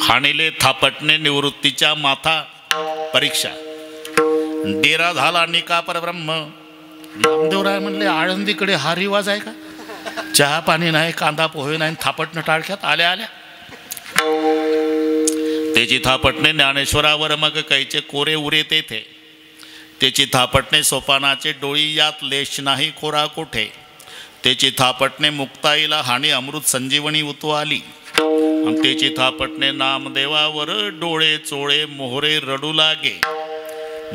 हाणिले थापटने निवृत्तीच्या माथा. परीक्षा डेरा झाला निका परब्रह्म. नामदेवराय म्हणले आळंदीकडे हा रिवाज आहे का? चहा पाणी नाही, कांदा पोहे नाही, थापटणं टाळक्यात आल्या आल्या. त्याची थापटणे ज्ञानेश्वरावर मग कैचे कोरे उरे तेथे. त्याची थापटणे सोपानाचे डोळी यात लेश नाही कोरा कोठे. त्याची थापटणे मुक्ताईला हाणी अमृत संजीवनी उतू आली. आणि त्याची थापटणे नामदेवावर डोळे चोळे मोहरे रडू लागे.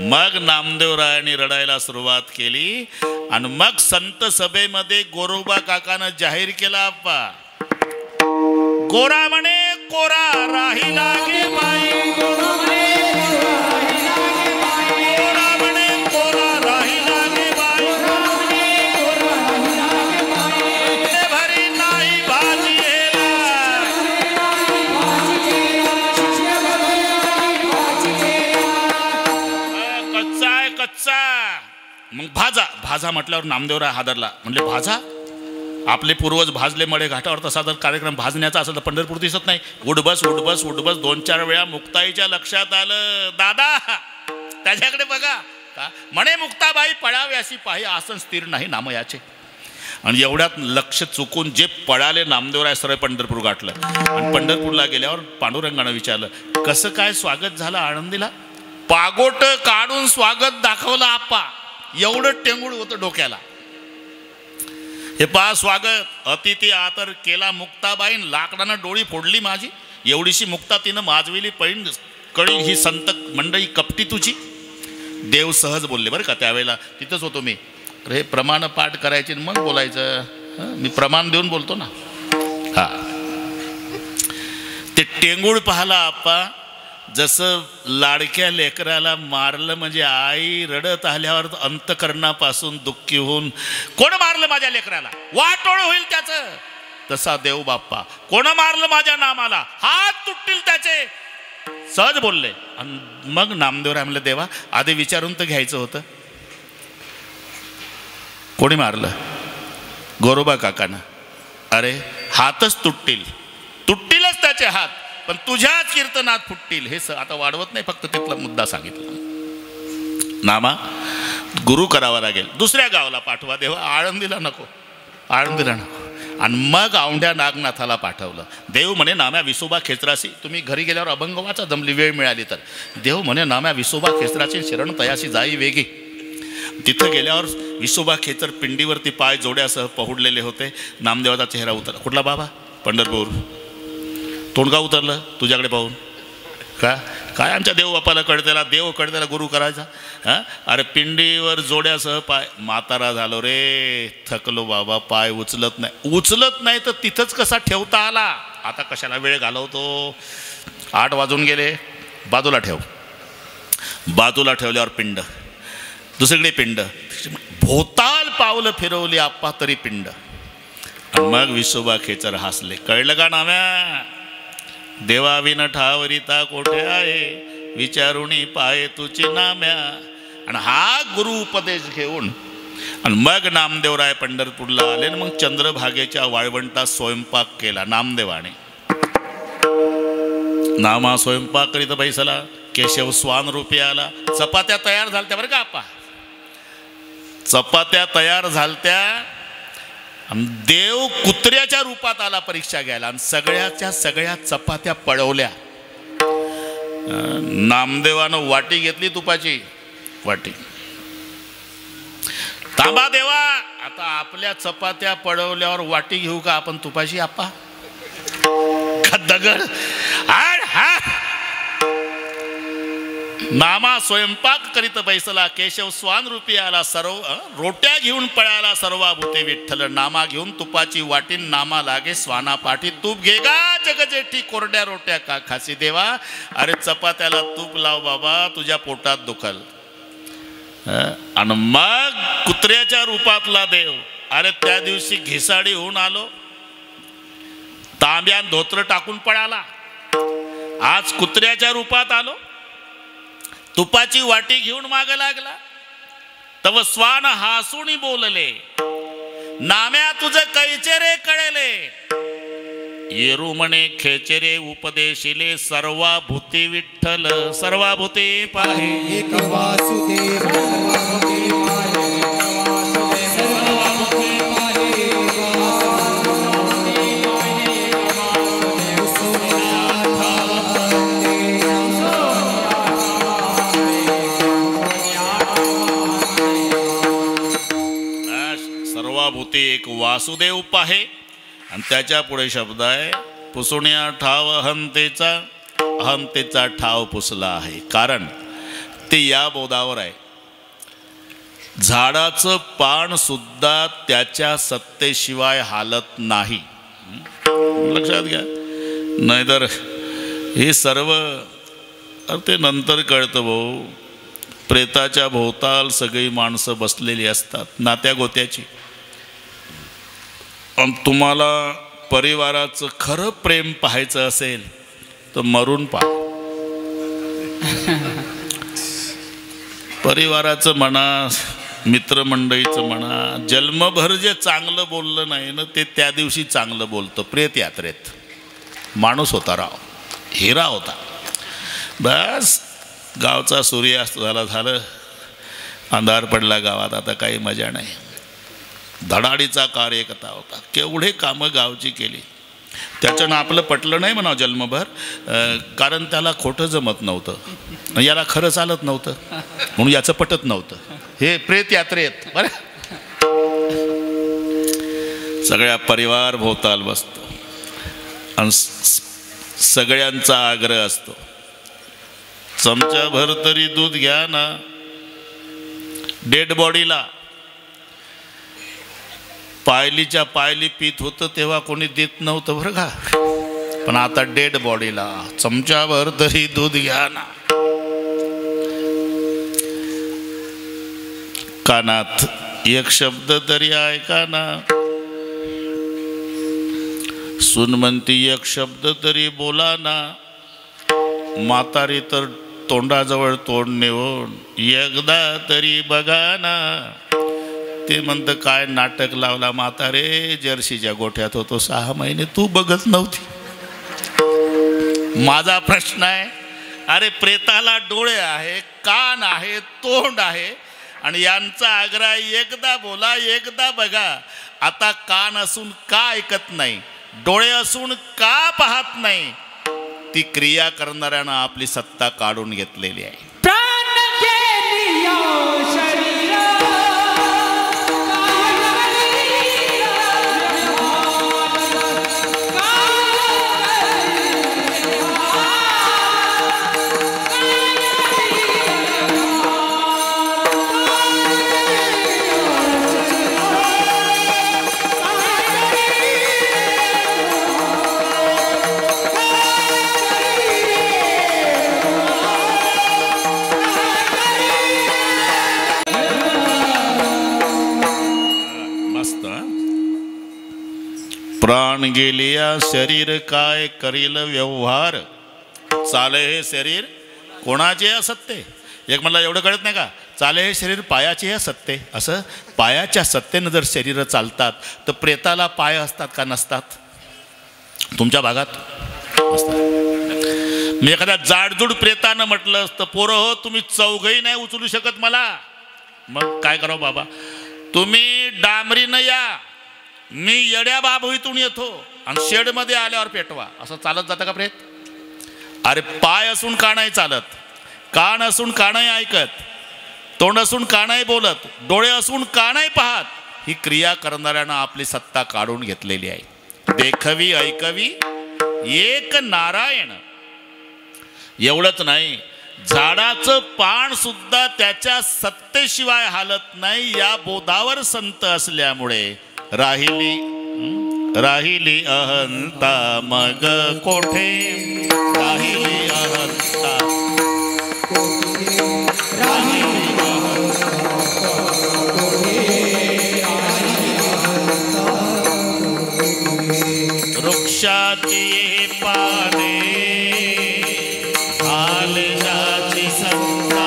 मग नामदेवरायांनी रडायला सुरुवात केली. आणि मग संत सभेमध्ये गोरोबा काकानं जाहीर केला, आप्पा गोरा म्हणे कोरा राहिला गे बाई, गोरा म्हणे कोरा राहिला गे बाई, भरी नाही भाजी कच्चा आहे कच्चा. मग भाजा भाजा म्हटल्यावर नामदेवराय हादरला. म्हणले भाजा? आपले पूर्वज भाजले मडे घाटावर, तसा जर कार्यक्रम भाजण्याचा असेल तर पंढरपूर दिसत नाही. उडबस उडबस उडबस 2-4 वेळा मुक्ताईच्या लक्षात आलं, दादा त्याच्याकडे बघा का म्हणे मुक्ताबाई पळावे अशी पाही, आसन स्थिर नाही नाम याचे. आणि एवढ्यात लक्ष चुकून जे पळाले नामदेवराय सरळ पंढरपूर गाठलं. आणि पंढरपूरला गेल्यावर पांडुरंगानं विचारलं कसं काय स्वागत झालं आळंदीला? पागोट काढून स्वागत दाखवलं आप्पा. एवढं टेंगुळ होतं डोक्याला. हे पहा स्वागत अतिथी आतर केला मुक्ताबाईन, लाकडानं डोळी फोडली माझी. एवढीशी मुक्ता तिनं माजविली पैन कळी ही संत मंडळी कपटी तुझी. देव सहज बोलले बरं का त्यावेळेला. तिथंच होतो मी. अरे प्रमाण पाठ करायचे मग बोलायचं. मी प्रमाण देऊन बोलतो ना. हा, ते टेंगूळ पाहला आप्पा, जसं लाडक्या लेकराला मारलं म्हणजे आई रडत आल्यावर अंतकरणापासून दुःखी होऊन, कोण मारलं माझ्या लेकराला, वाटोळ होईल त्याचं, तसा देव बाप्पा, कोण मारलं माझ्या नामाला, हात तुटतील त्याचे, सहज बोलले. आणि मग नामदेवराय म्हणले, देवा आधी विचारून तर घ्यायचं होतं, कोणी मारलं? गोरोबा काकानं. अरे हातच तुटतीलच त्याचे हात, पण तुझ्याच कीर्तनात फुटतील. हे आता वाढवत नाही, फक्त तिथला मुद्दा सांगितला. नामा गुरु करावा लागेल, दुसऱ्या गावाला पाठवा देवा, आळंदीला नको. आणि मग औंढ्या नागनाथाला पाठवलं. देव म्हणे नाम्या विसोबा खेचराशी, तुम्ही घरी गेल्यावर अभंग वाचा जमली वेळ मिळाली तर. देव म्हणे नाम्या विसोबा खेचराची शरण तयाशी जाई वेगी. तिथं गेल्यावर विसोबा खेचर पिंडीवरती पाय जोड्यासह पहुडलेले होते. नामदेवाचा चेहरा उतरला. कुठला बाबा? पंढरपूर. तोंडगा उतरलं तुझ्याकडे पाहून. काय आमच्या देव बापाला कळतेला, देव कळतेला गुरु करायचा. हां, अरे पिंडीवर जोड्यासह पाय. म्हातारा झालो रे, थकलो बाबा, पाय उचलत नाही तर तिथंच कसा ठेवता आला. आता कशाला वेळ घालवतो, 8 वाजून गेले, बाजूला ठेव. बाजूला ठेवल्यावर पिंड, दुसरीकडे पिंड, भोताल पावलं फिरवली आप्पा तरी पिंड. आणि मग विसोबा खेचर हसले. कळलं का नाम्या, देवाविन ठावरिता कोठे आहे, विचारुणी पाय तुची नाम्या. आणि हा गुरु उपदेश घेऊन आणि मग नामदेवराय पंढरपूरला आले. आणि मग चंद्रभागेच्या वाळवंटात स्वयंपाक केला नामदेवाने. नामा स्वयंपाक करीत बैसला, केशव स्वान रूपी आला. चपात्या तयार झालत्या बरं का आप्पा, चपात्या तयार झालत्या. देव कुत्र्याच्या रूपात आला परीक्षा घ्यायला, आणि सगळ्या चपात्या पळवल्या. नामदेवानं वाटी घेतली, तुपाची वाटी. तांबा देवा, आता आपल्या चपात्या पळवल्यावर वाटी घेऊ का आपण तुपाची आप्पा? दगड. नामा स्वयंपाक करीत बैसला, केशव स्वान रूपी आला. सर्व रोट्या घेऊन पळाला, सर्वाभूते विठ्ठल. नामा घेऊन तुपाची वाटी, नामा लागे स्वाना पाठी. तूप घे गा जगजेठी, कोरड्या रोट्या का खासी देवा. अरे चपात्याला तूप लाव बाबा, तुझ्या पोटात दुखल. आणि मग कुत्र्याच्या रूपातला देव. अरे त्या दिवशी घिसाडी होऊन आलो, तांब्यान धोत्र टाकून पळाला. आज कुत्र्याच्या रूपात आलो, तुपाची वाटी घेऊन माग लागला. तव स्वान हासून बोलले, नाम्या तुझ कैचे रे कळले. येरू म्हणे खेचेरे उपदेशिले, सर्वाभूती विठ्ठल सर्वाभूती पाहे. एक वासुदेव सर्वभूते पाहे. सर्वाभूती एक वासुदेव पाहे. आणि त्याच्या पुढे शब्द आहे, पुसुण्या ठाव अहंतेचा ठाव पुसला आहे. कारण ते या बोधावर आहे, झाडाचं पान सुद्धा त्याच्या सत्तेशिवाय हालत नाही. लक्षात घ्या, नाहीतर हे सर्व ते नंतर कळतं भाऊ. प्रेताच्या भोवताल सगळी माणसं बसलेली असतात, नात्या गोत्याची. आणि तुम्हाला परिवाराचं खरं प्रेम पाहायचं असेल तर मरून पहा. परिवाराचं म्हणा, मित्रमंडळीचं म्हणा, जन्मभर जे चांगलं बोललं नाही ना, ते त्या दिवशी चांगलं बोलतं. प्रेत यात्रेत माणूस होता, राव हिरा होता. बस गावचा सूर्यास्त झालं, अंधार पडला गावात, आता काही मजा नाही. धडाडीचा कार्यकर्ता होता, केवढे कामं गावची केली. त्याच्यानं आपलं पटलं नाही म्हणा जन्मभर, कारण त्याला खोटं जमत नव्हतं, याला खरं चालत नव्हतं, म्हणून याचं पटत नव्हतं. हे प्रेत यात्रेत बरं सगळ्या परिवार भोवताल बसतो आणि सगळ्यांचा आग्रह असतो, चमचाभर तरी दूध घ्या ना. डेड बॉडीला पायलीच्या पायली पीत होतं तेव्हा कोणी देत नव्हतं बरं का, पण आता डेड बॉडीला चमच्याभर तरी दूध घ्या ना. कानात एक शब्द तरी ऐका ना. सून म्हणती एक शब्द तरी बोला ना. म्हातारी तर तोंडाजवळ तोंड नेऊन एकदा तरी बघा ना. ते म्हणतं काय नाटक लावला म्हातारे, जर्सीच्या गोठ्यात होतो 6 महिने, तू बघत नव्हती. माझा प्रश्न आहे, अरे प्रेताला डोळे आहे, कान आहे, तोंड आहे, आणि यांचा आग्रह एकदा बोला एकदा बघा. आता कान असून का ऐकत नाही, डोळे असून का पाहत नाही. ती क्रिया करणाऱ्यानं आपली सत्ता काढून घेतलेली आहे. प्राण गेलिया शरीर काय करील व्यवहार. चाले हे शरीर कोणाचे असत्य. एक मला एवढं कळत नाही का, चाले हे शरीर पायाचे असत्य. असं पायाच्या सत्तेनं जर शरीर चालतात तर प्रेताला पाय असतात का नसतात? तुमच्या भागात असतात. मी एखाद्या जाडजूड प्रेतानं म्हटलं असतं, पोरं हो तुम्ही चौघही नाही उचलू शकत मला, मग काय करावं बाबा, तुम्ही डांबरीनं या, मी येड्या बाबईतून येतो आणि शेडमध्ये आल्यावर पेटवा. असं चालत जातं का प्रेत? अरे पाय असून का नाही चालत, कान असून का नाही ऐकत, तोंड असून का नाही बोलत, डोळे असून का नाही पाहत. ही क्रिया करणाऱ्यानं आपली सत्ता काढून घेतलेली आहे. देखवी ऐकवी एक नारायण. एवढंच नाही, झाडाचं पान सुद्धा त्याच्या सत्तेशिवाय हालत नाही. या बोधावर संत असल्यामुळे राहिली अहंता मग कोठे. राहिली अहंता वृक्षाची पाने हालजाची संता.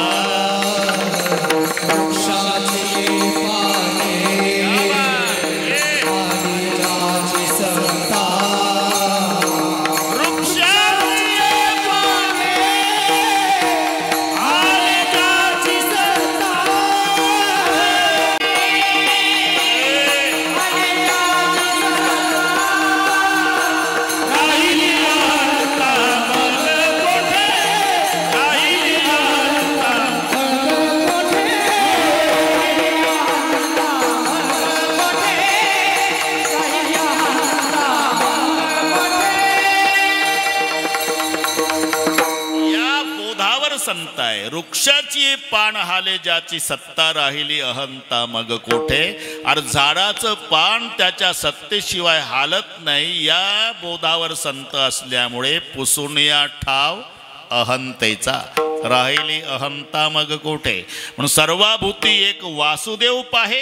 संत आहे. वृक्षाची पान हाले ज्याची सत्ता राहिली अहंता मग कोठे. अरे झाडाचं पान त्याच्या सत्तेशिवाय हालत नाही. या बोधावर संत असल्यामुळे पुसून या ठाव अहंतेचा. राहिली अहंता मग कोठे. म्हणून सर्वाभूती एक वासुदेव पाहे.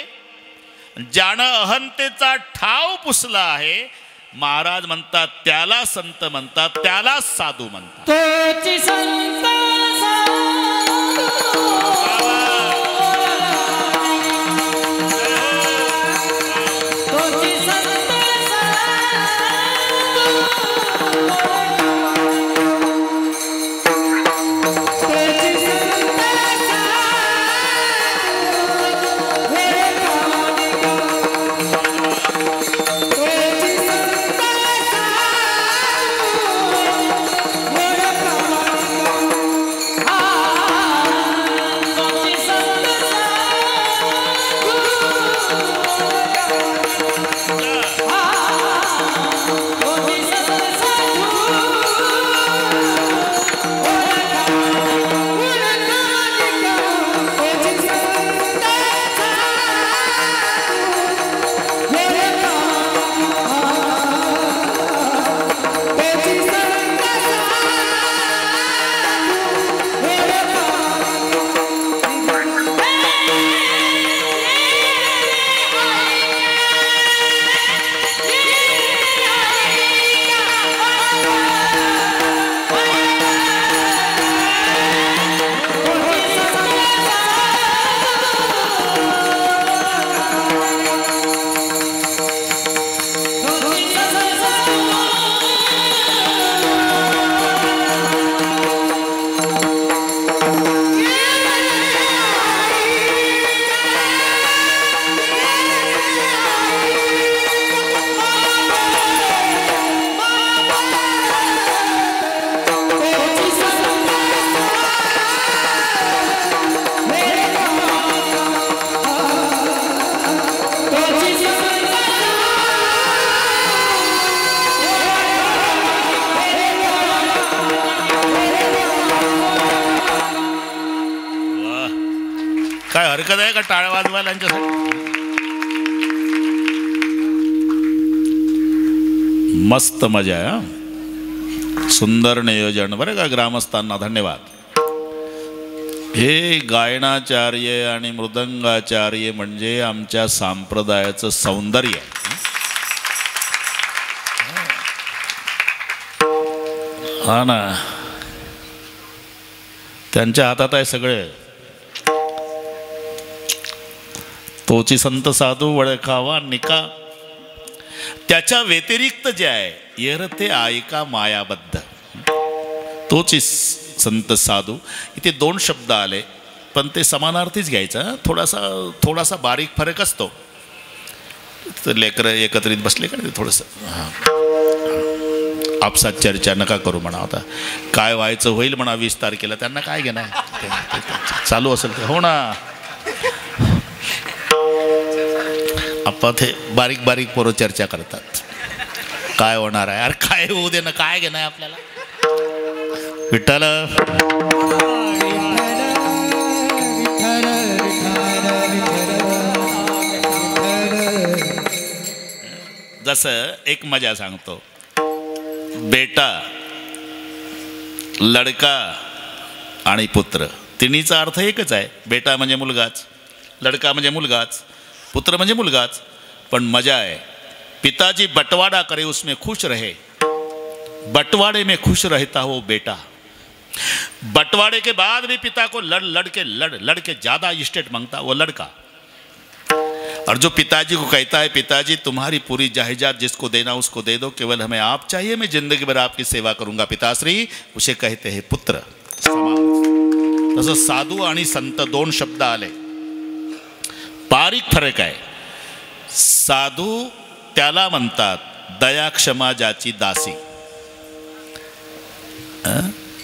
ज्यानं अहंतेचा ठाव पुसला आहे, महाराज म्हणतात त्याला संत म्हणतात, त्याला साधू म्हणतात. तोची संत काय हरकत आहे का टाळ्या वाजवायला यांच्यासाठी? मस्त मजा आहे हा. सुंदर नियोजन बरं का. ग्रामस्थांना धन्यवाद. हे गायनाचार्य आणि मृदंगाचार्य म्हणजे आमच्या संप्रदायाचं सौंदर्य आहे. हा ना, त्यांच्या हातात आहे सगळे. तोची संत साधू वळखावा निका, त्याच्या व्यतिरिक्त जे आहे येरते ऐका मायाबद्ध, तोची संत साधू. इथे दोन शब्द आले पण ते समानार्थीच घ्यायचं. थोडासा बारीक फरक असतो. तर लेकरं एकत्रित बसले का थोडंसं आपसात चर्चा नका करू म्हणा. आता काय व्हायचं होईल म्हणा 20 तारखेला, त्यांना काय घेणार चालू असेल तर. हो ना, आपण ते बारीक बारीक पोरं चर्चा करतात काय होणार आहे. अरे काय होऊ दे ना, काय घेणार आपल्याला. विठ्ठल जसं एक मजा सांगतो. बेटा, लडका आणि पुत्र तिन्हीचा अर्थ एकच आहे. बेटा म्हणजे मुलगाच, लडका म्हणजे मुलगाच, पुत्र म्हणजे मुलगाच. पण मजा है पिताजी बंटवारा करे उसमें खुश रहे, बंटवारे में खुश रहता हो बेटा. बंटवारे के बाद भी पिता को लड़ के ज्यादा इस्टेट मांगता वो लड़का. और जो पिताजी को कहता है पिताजी तुम्हारी पूरी जायदाद जिसको देना उसको दे दो, केवल हमें आप चाहिए, मैं जिंदगी भर आपकी सेवा करूंगा पिताश्री, उसे कहते हैं पुत्र. तसं साधू आणि संत दोन शब्द आले. बारीक फरक आहे. साधू त्याला म्हणतात दया क्षमा ज्याची दासी,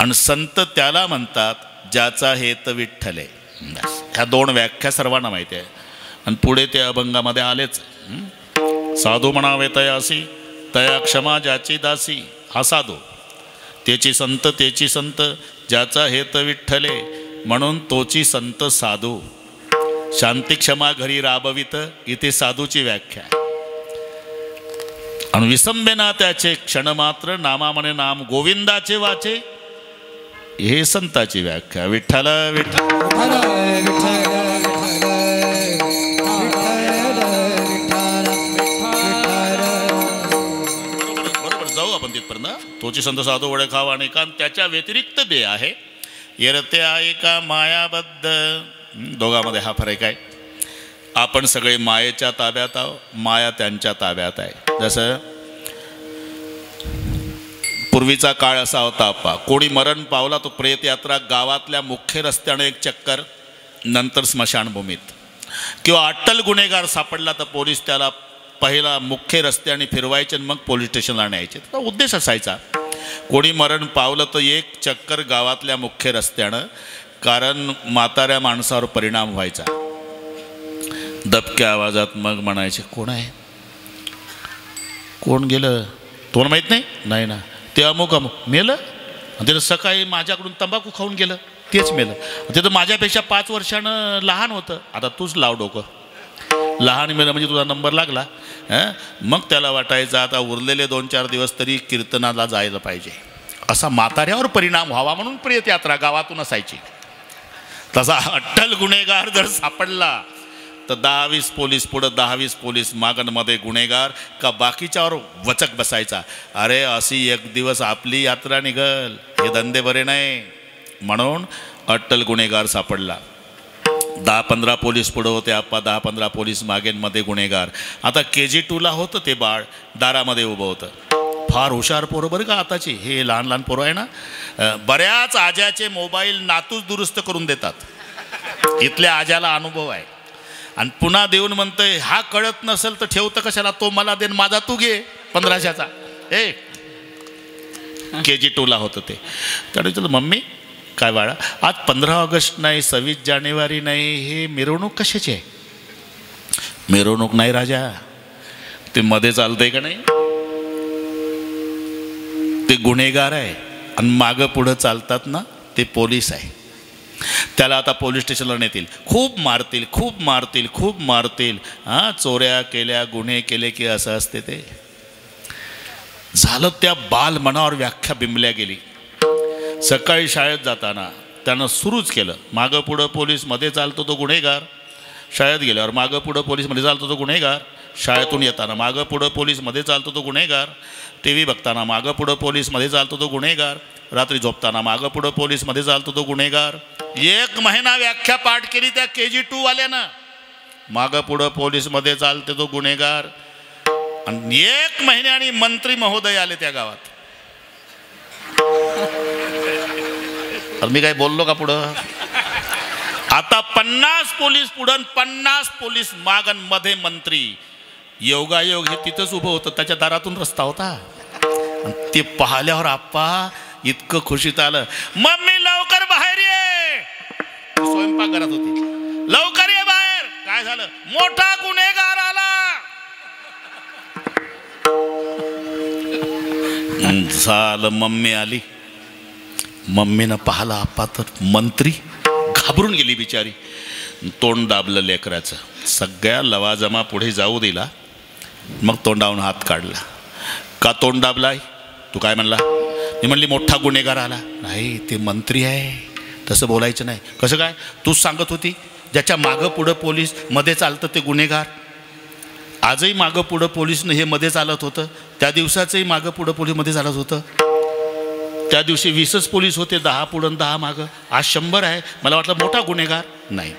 आणि संत त्याला म्हणतात ज्याचा हेत विठ्ठले. ह्या दोन व्याख्या सर्वांना माहिती आहे. आणि पुढे ते अभंगामध्ये आलेच. साधू म्हणावे तयासी, तया क्षमा ज्याची दासी. हा साधू, त्याची संत ज्याचा हेत विठ्ठले, म्हणून तोची संत साधू. शांती क्षमा घरी राबवित, इथे साधूची व्याख्या. आणि विसंबेना त्याचे क्षण मात्र, नामा म्हणे नाम गोविंदाचे वाचे, हे संताची व्याख्या. विठ्ठल बरोबर जाऊ आपण तिथपर्यंत. तोची संत साधू वडे खावा आणि का, त्याच्या व्यतिरिक्त दे आहे. येरते आहे का मायाबद्ध. दोघांमध्ये हा फरक आहे. आपण सगळे मायेच्या ताब्यात आहोत, माया त्यांच्या ताब्यात आहे. जसं पूर्वीचा काळ असा होता, कोणी मरण पावला तो प्रेतयात्रा गावातल्या मुख्य रस्त्याने एक चक्कर, नंतर स्मशानभूमीत. किंवा अट्टल गुन्हेगार सापडला तर पोलीस त्याला पहिला मुख्य रस्त्याने फिरवायचे आणि मग पोलीस स्टेशनला न्यायचे. तर उद्देश असायचा. कोणी मरण पावलं तर एक चक्कर गावातल्या मुख्य रस्त्यानं, कारण म्हाताऱ्या माणसावर परिणाम व्हायचा. दबक्या आवाजात मग म्हणायचे कोण आहे, कोण गेलं, तुम्हाला माहीत नाही. नाही ना, ते अमुक मेलं. आणि त्यानं सकाळी माझ्याकडून तंबाखू खाऊन गेलं, तेच मेलं. ते तर माझ्यापेक्षा 5 वर्षानं लहान होतं. आता तूच लाव डोकं. लहान मेलं म्हणजे तुझा नंबर लागला. मग त्याला वाटायचं आता उरलेले 2-4 दिवस तरी कीर्तनाला जायला पाहिजे. असा म्हाताऱ्यावर परिणाम व्हावा म्हणून प्रेतयात्रा गावातून असायची. तसा अट्टल गुन्हेगार जर सापडला तर 10-20 पोलीस पुढं, 10-20 पोलीस मागणमध्ये गुन्हेगार का बाकीच्यावर वचक बसायचा. अरे अशी एक दिवस आपली यात्रा निघल, हे धंदे बरे नाही. म्हणून अट्टल गुन्हेगार सापडला, 10-15 पोलीस पुढं होते, 10-15 पोलीस मागेंमध्ये गुन्हेगार. आता KG2ला होतं ते बाळ, दारामध्ये उभं होतं. फार हुशार पोरं बरं का आताची. हे लहान लहान पोरं आहे ना, बऱ्याच आज्याचे मोबाईल नातूच दुरुस्त करून देतात. इथल्या आज्याला अनुभव आहे. आणि पुन्हा देऊन म्हणतंय हा कळत नसेल तर ठेवतं कशाला, तो मला देन, माझा तू घे 1500चा. KG2ला होतं ते. त्यामुळे तुला मम्मी काय बाळा, आज 15 ऑगस्ट नाही, 26 जानेवारी नाही, हे मिरवणूक कशाची आहे. मिरवणूक नाही राजा, ते मध्ये चालतंय का नाही, ते गुन्हेगार आहे. आणि मागं पुढं चालतात ना ते पोलीस आहे. त्याला आता पोलीस स्टेशनला नेतील, खूप मारतील, खूप मारतील, खूप मारतील. हां, चोऱ्या केल्या, गुन्हे केले की असं असते ते. झालं, त्या बाल मनावर व्याख्या बिंबल्या गेली. सकाळी शाळेत जाताना त्यानं सुरूच केलं, मागं पुढं पोलीस, मध्ये चालतो तो गुन्हेगार. शाळेत गेल्यावर मागं पुढं पोलीस, मध्ये चालतो तो गुन्हेगार. शाळेतून येताना मागं पुढं पोलीस, मध्ये चालतो तो गुन्हेगार. टी व्ही बघताना मागं पुढं पोलीस, मध्ये चालतो तो गुन्हेगार. रात्री झोपताना मागं पुढं पोलीस, मध्ये चालतो तो गुन्हेगार. 1 महिना व्याख्या पाठ केली त्या KG2 वाल्यानं. मागं पुढं पोलीस, मध्ये चालते तो गुन्हेगार. आणि 1 महिन्याने मंत्री महोदय आले त्या गावात. मी काय बोललो का पुढं? आता 50 पोलीस पुढं, 50 पोलीस मागन, मध्ये मंत्री. योगायोग हे तिथंच उभं होतं, त्याच्या दारातून रस्ता होता. ते पाहिल्यावर आप्पा इतकं खुशीत आलं, मम्मी लवकर बाहेर ये. स्वयंपाकघरात होती, लवकर ये बाहेर. काय झालं? मोठा गुन्हेगार आला. झालं, मम्मी आली. मम्मीनं पाहिलं आप्पा तर मंत्री. घाबरून गेली बिचारी. तोंड दाबलं लेकराचं. सगळ्या लवाजमा पुढे जाऊ दिला. मग तोंडावून हात काढला. का तोंड दाबलाय? तू काय म्हणला? मी म्हणली मोठा गुन्हेगार आला. नाही, ते मंत्री आहे, तसं बोलायचं नाही. कसं काय? तूच सांगत होती ज्याच्या मागं पुढं पोलीस, मध्ये चालतं ते गुन्हेगार. आजही मागं पुढं पोलीसनं हे मध्ये चालत होतं. त्या दिवसाचंही मागं पुढं पोलीस मध्ये चालत होतं. त्या दिवशी 20च पोलीस होते, 10 पुढं 10 मागं. आज 100 आहे. मला वाटलं मोठा गुन्हेगार. नाही,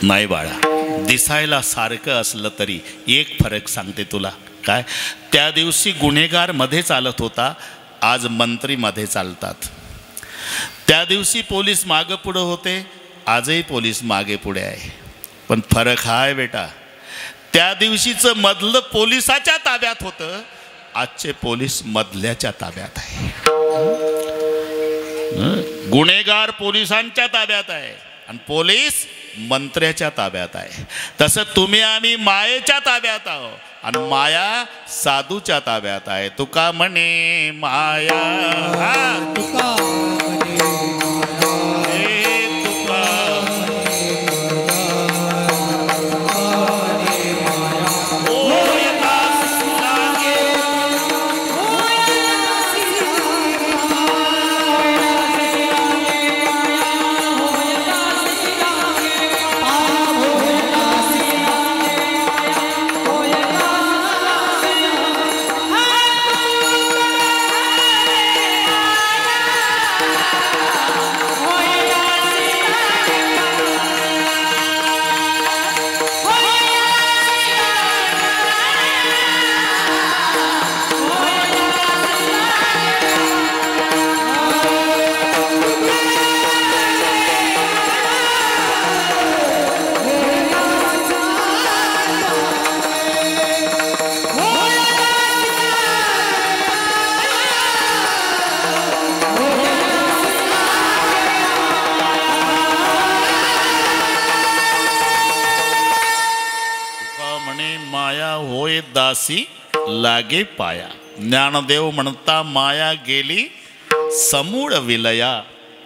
नाही बाळा, दिसायला सारखं असलं तरी एक फरक सांगते तुला. काय? त्या दिवशी गुन्हेगार मध्ये चालत होता, आज मंत्री मध्ये चालतात. त्या दिवशी पोलीस मागं पुढं होते, आजही पोलीस मागे पुढे आहे. पण फरक हा आहे बेटा, त्या दिवशीचं मधलं पोलिसाच्या ताब्यात होतं, आजचे पोलीस मधल्याच्या ताब्यात आहे. गुन्हेगार पोलिसांच्या ताब्यात आहे आणि पोलीस मंत्र्याच्या ताब्यात आहे. तसं तुम्ही आम्ही मायेच्या ताब्यात आहोत आणि माया साधूच्या ताब्यात आहे. तुका म्हणे माया, तुका म्हणे दासी लागे पाया. ज्ञानदेव म्हणता माया गेली समूळ विलया.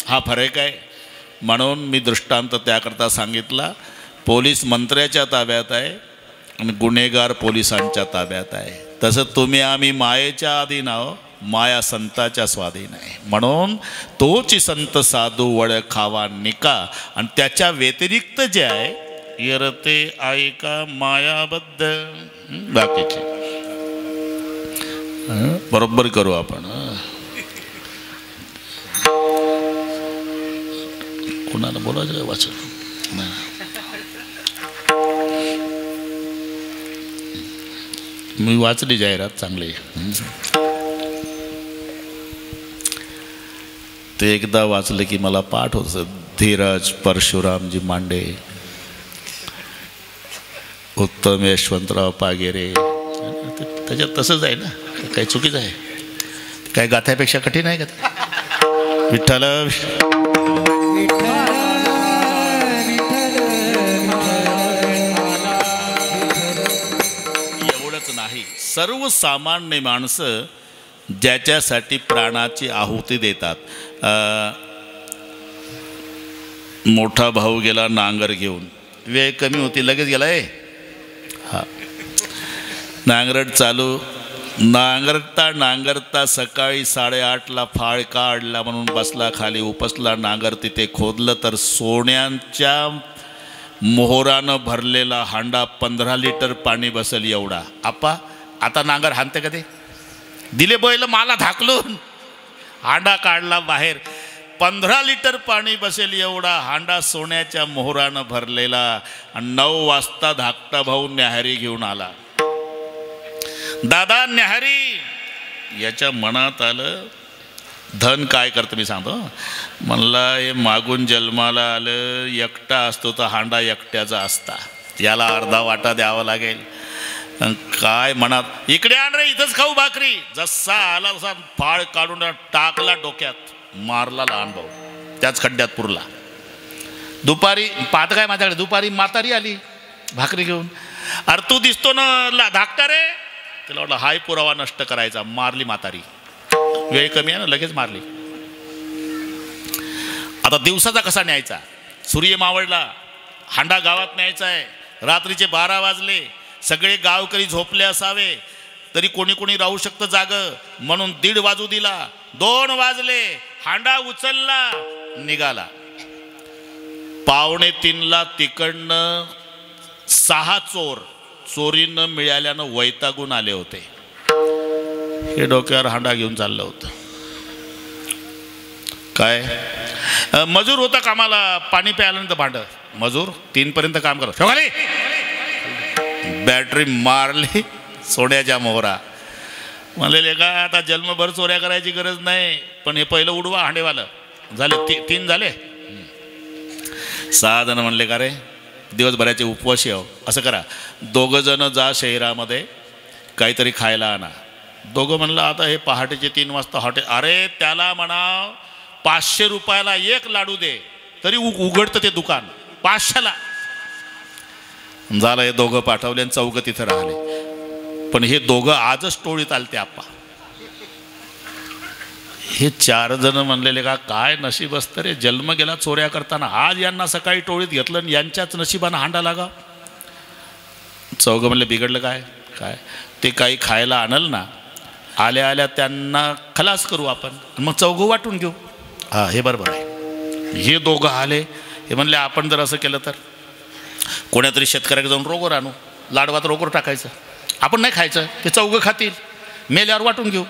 हा फरक आहे. म्हणून मी दृष्टांत त्याकरता सांगितला. पोलीस मंत्र्याच्या ताब्यात आहे आणि गुन्हेगार पोलिसांच्या ताब्यात आहे. तसं तुम्ही आम्ही मायेच्या अधीन आहोत, माया संताच्या स्वाधीन आहे. म्हणून तोच संत साधू वळ खावा निका. आणि त्याच्या व्यतिरिक्त जे आहे यरते ऐका मायाबद्ध. बाकीचे बरोबर करू आपण. कोणाला बोलायचं काय? वाचन मी वाचली जाहिरात चांगली. ते एकदा वाचलं की मला पाठ होतं. धीरज परशुरामजी मांडे, उत्तम यशवंतराव पागेरे. त्याच्यात तसंच आहे ना, काही चुकीचं आहे? काय गाथ्यापेक्षा कठीण आहे का? विठ्ठल एवढंच नाही, सर्वसामान्य माणसं ज्याच्यासाठी प्राणाची आहुती देतात. मोठा भाऊ गेला नांगर घेऊन, वेळ कमी होती लगेच गेलाय. हा, नांगरट चालू. नांगरता सकाळी 8:30ला फाळ काढला म्हणून बसला खाली, उपसला नांगर. तिथे खोदलं तर सोन्यांच्या मोहरानं भरलेला हांडा 15 लिटर पाणी बसेल एवढा. आप्पा आता नांगर हाणते का ते? दिले बैल मला धाकलून, हांडा काढला बाहेर. 15 लिटर पाणी बसेल एवढा हांडा सोन्याच्या मोहरानं भरलेला. आणि 9 वाजता धाकटा भाऊ न्याहारी घेऊन आला. दादा न्याहारी. याच्या मनात आलं धन काय करतं मी सांगतो. म्हणला हे मागून जन्माला आलं, एकटा असतो तर हांडा एकट्याचा असता, याला अर्धा वाटा द्यावा लागेल. काय मनात, इकडे आण रे इथंच खाऊ भाकरी. जसा आला तसा फाळ काढून टाकला डोक्यात, मारला लहान भाऊ, त्याच खड्ड्यात पुरला. दुपारी पाहत काय माझ्याकडे, दुपारी म्हातारी आली भाकरी घेऊन. अरे तू दिसतो ना धाकटा रे. तिला वाटलं हाय पुरावा नष्ट करायचा, मारली म्हातारी. वेळ कमी आहे ना, लगेच मारली. आता दिवसाचा कसा न्यायचा, सूर्य मावळला, हांडा गावात न्यायचा आहे. रात्रीचे 12 वाजले, सगळे गावकरी झोपले असावे, तरी कोणी कोणी राहू शकतं जाग, म्हणून 1:30 वाजू दिला. 2 वाजले, हांडा उचलला, निघाला. 2:45ला तिकडनं 6 चोर चोरीनं मिळाल्यानं वैतागून आले होते. हे डोक्यावर हांडा घेऊन चाललं होतं. काय मजूर होता कामाला, पाणी प्यायल्यानंतर भांड. मजूर 3 पर्यंत काम करत, खाली बॅटरी मारली सोन्याच्या मोहरा. म्हणलेले का आता जन्मभर चोऱ्या करायची गरज नाही, पण हे पहिलं उडवा हांडेवालं. झाले 3 झाले. 6 जण म्हणले का रे दिवसभराचे उपवासी आहो, असं करा 2 जण जा शहरामध्ये काहीतरी खायला आणा. दोघं म्हणलं आता हे पहाटेचे 3 वाजता हॉटेल. अरे त्याला म्हणा 500 रुपयाला 1 लाडू दे, तरी उघडतं ते दुकान 500ला. झालं, हे दोघं पाठवले आणि 4 तिथं राहिले. पण हे दोघं आजच टोळीत आलते आप्पा. हे 4 जण म्हणलेले का काय नशीब असतं रे, जन्म गेला चोऱ्या करताना, आज यांना सकाळी टोळीत घेतलं आणि यांच्याच नशिबानं हांडा लागा. 4 म्हणले बिघडलं काय काय, ते काही खायला आणल ना, आल्या आल्या त्यांना खलास करू आपण, मग 4 वाटून घेऊ. हा हे बरोबर आहे. हे दोघं आले, हे म्हणले आपण जर असं केलं तर कोणातरी शेतकऱ्याकडे जाऊन रोगोर आणू, लाडवात रोगोर टाकायचं, आपण नाही खायचं, ते 4 खातील, मेल्यावर वाटून घेऊ.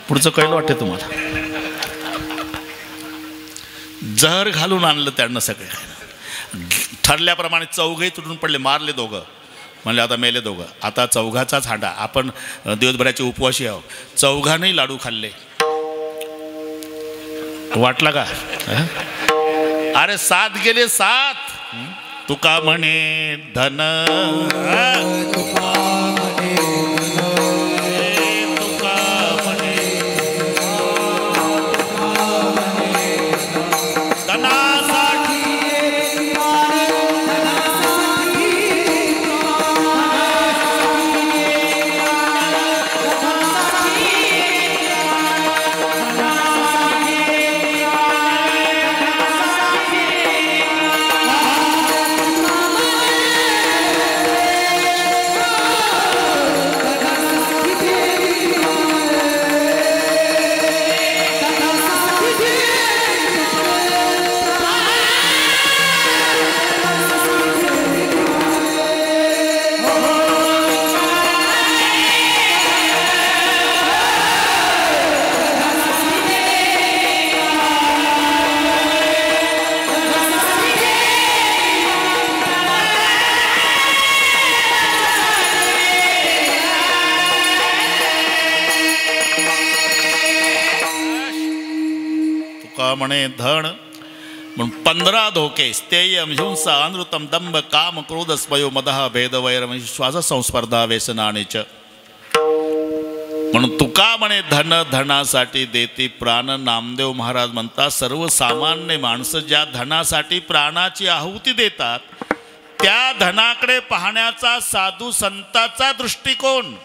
पुढचं कळलं वाटते तुम्हाला. जहर घालून आणलं त्यांना सगळे. ठरल्याप्रमाणे 4 तुटून पडले, मारले 2. म्हणले आता मेले 2, आता 4चाच हांडा, आपण दिवसभराचे उपवासी आहो. 4घांनी लाडू खाल्ले. वाटला का? अरे 7 गेले 7. तुका म्हणे धन, म्हणे धन म्हणून 15 धोके. स्थेयम हिंसा अनृतम दंभ काम क्रोध स्मयो मदः भेद वैर श्वास संस्पर्धा व्यसनानेच. म्हणून तुका म्हणे धन धनासाठी देती प्राण. नामदेव महाराज म्हणतात सर्वसामान्य माणसं ज्या धनासाठी प्राणाची आहुती देतात, त्या धनाकडे पाहण्याचा साधू संताचा दृष्टिकोन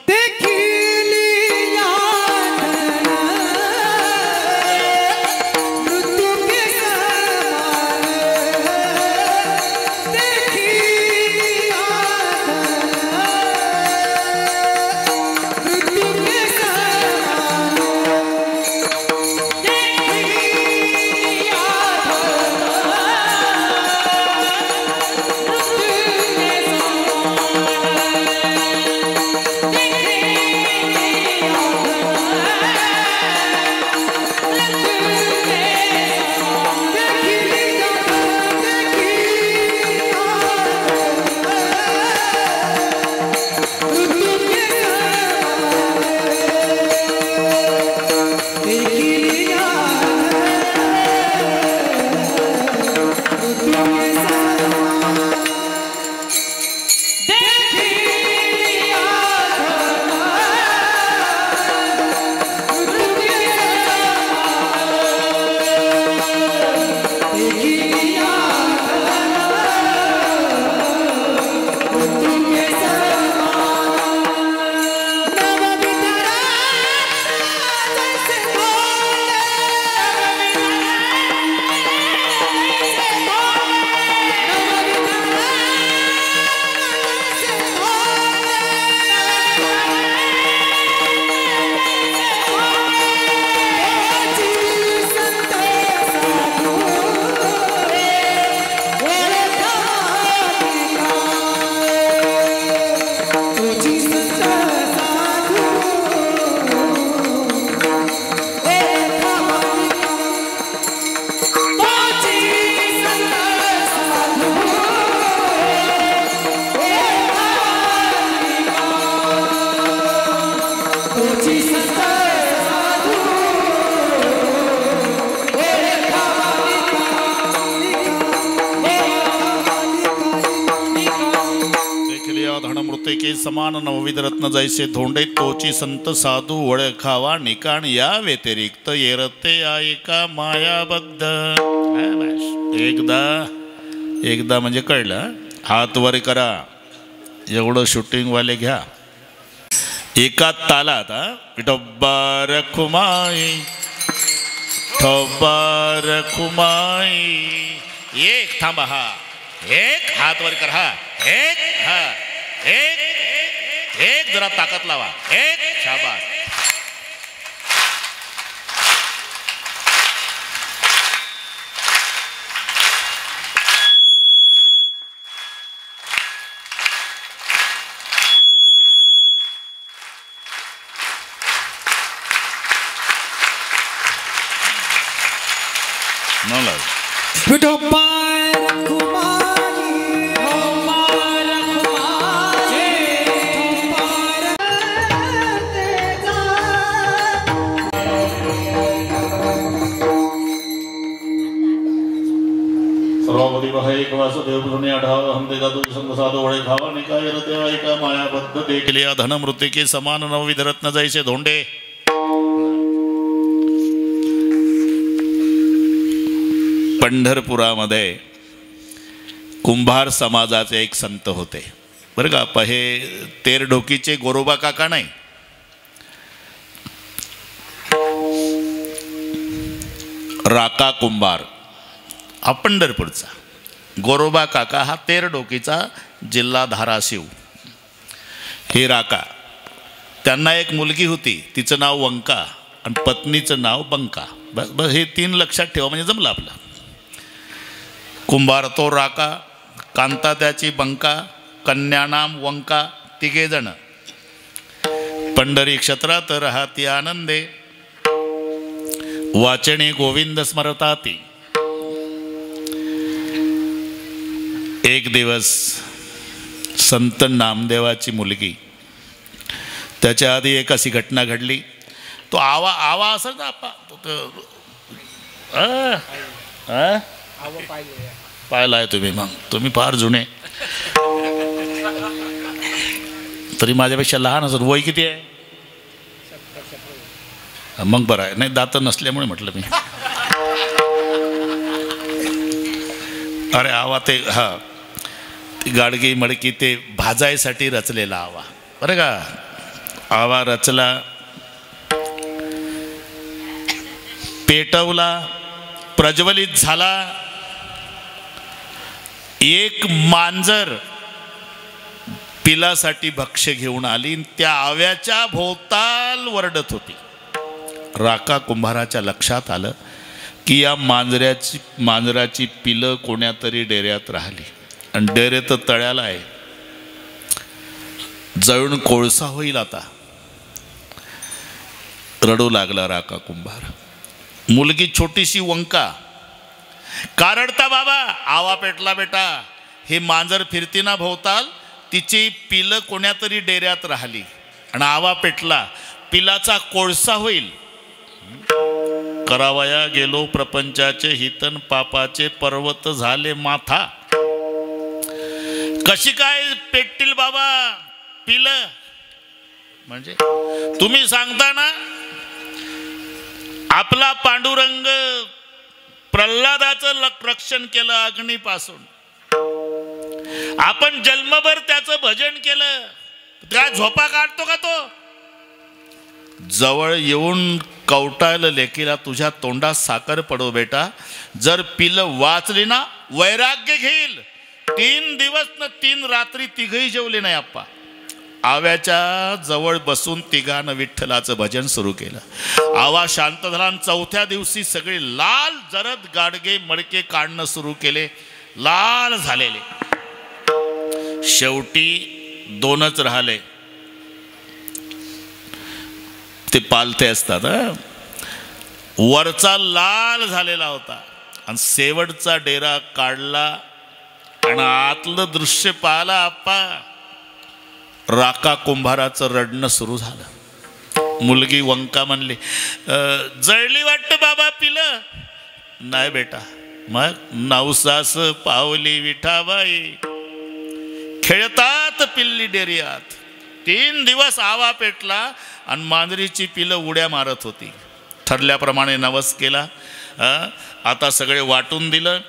मृतिके समान नवविध रत्न जैसे धोंडे तोची संत साधू ओळखावा निकाण या व्यतिरिक्त येरते ऐका मायाबद्ध. एकदा म्हणजे कळलं. हात वर करा. एवढं शूटिंगवाले घ्या. एका तालात विठोबा खुमाई ठोबा खुमाई. एक थांबा. हा एक हात वर करा. एक हा एक जरा ताकद लावा. एक शाबास. मला विठोबा रखुमाई सर्वावधी एक वासुदेव पुरुणे आढाव हम देगा तुझ संग साधू वळे खावा निकाय रते ऐका मायाबद्ध देखले धन मृतिके समान नवविध रत्न जैसे धोंडे. पंढरपुरामध्ये कुंभार समाजाचे एक संत होते बरं का. हे तेरडोकीचे गोरोबा काका नाही. राका कुंभार हा पंढरपूरचा. गोरोबा काका हा तेरडोकीचा जिल्हा धाराशिव. हे राका. त्यांना एक मुलगी होती. तिचं नाव वंका आणि पत्नीचं नाव बंका. बस हे 3 लक्षात ठेवा म्हणजे जमलं आपलं. कुंभार तो राका, कांता त्याची बंका, कन्यानाम वंका. 3 जण. पंढरी क्षेत्रात राहती आनंदे, वाचणे गोविंद स्मरताती. एक दिवस संत नामदेवाची मुलगी. त्याच्या आधी एक अशी घटना घडली. तो आवा असं ना पाहिलाय तुम्ही. मग तुम्ही फार जुने. तरी माझ्यापेक्षा लहान असत. वय किती आहे? मग बरं आहे. नाही दात नसल्यामुळे म्हटलं मी. अरे आवा ते हा ती गाडगी मडकी ते भाजायसाठी रचलेला आवा बरं का. आवा रचला, पेटवला, प्रज्वलित झाला. एक मांजर पिलासाठी भक्ष्य घेऊन आली. त्या आव्याच्या भोवताल वरडत होती. राका कुंभाराच्या लक्षात आलं की या मांजराची पिलं कोण्यातरी डेऱ्यात राहिली आणि डेरे तर तळ्याला आहे. जळून कोळसा होईल आता. रडू लागला राका कुंभार. मुलगी छोटीशी वंका. का रडता बाबा? आवा पेटला बेटा. हे मांजर फिरती ना भोवताल, तिची पिलं कोण्यातरी डेऱ्यात राहिली आणि आवा पेटला. पिलाचा कोळसा होईल. करावया गेलो प्रपंचाचे हितन, पापाचे पर्वत झाले माथा. कशी काय पेटतील बाबा पिलं? म्हणजे तुम्ही सांगता ना आपला पांडुरंग प्रल्हादाचं रक्षण केलं अग्नीपासून. आपण जन्मभर त्याचं भजन केलं. काय झोपा काढतो का तो? जवळ येऊन कवटायला लेकीला तुझ्या तोंडात साखर पडो बेटा. जर पिलं वाचली ना वैराग्य घेईल. 3 दिवस न 3 रात्री तिघही जेवले नाही आप्पा. आव्याच्या जवळ बसून तिघानं विठ्ठलाचं भजन सुरू केलं. आवा शांत झाला. 4थ्या दिवशी सगळे लाल जरद गाडगे मडके काढणं सुरू केले. लाल झालेले. शेवटी 2च राहिले. ते पालथे असतात. वरचा लाल झालेला होता आणि शेवटचा डेरा काढला आणि आतलं दृश्य पाहिला आप्पा. राका कुंभाराचं रडणं सुरू झालं. मुलगी वंका म्हणली, जळली वाटतं बाबा पिलं. नाही बेटा. मग नवसास पावली विठाबाई, खेळतात पिल्ली डेरियात. 3 दिवस आवा पेटला आणि मांजरीची पिलं उड्या मारत होती. ठरल्याप्रमाणे नवस केला. आता सगळे वाटून दिलं,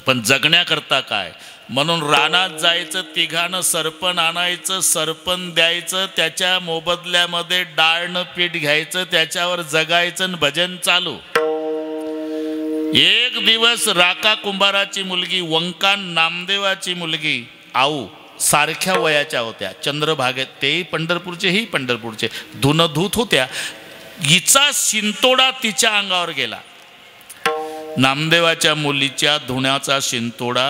पण जगण्याकरता काय म्हणून रानात जायचं, तिघानं सरपण आणायचं, सरपण द्यायचं, त्याच्या मोबदल्यामध्ये डाळनं पीठ घ्यायचं, त्याच्यावर जगायचं आणि भजन चालू. एक दिवस राका कुंभाराची मुलगी वंका नामदेवाची मुलगी आऊ सारख्या वयाच्या होत्या. चंद्रभागेत, तेही पंढरपूरचे ही पंढरपूरचे, धुनधूत होत्या. हिचा शिंतोडा तिच्या अंगावर गेला. नामदेवाच्या मुलीच्या धुण्याचा शिंतोडा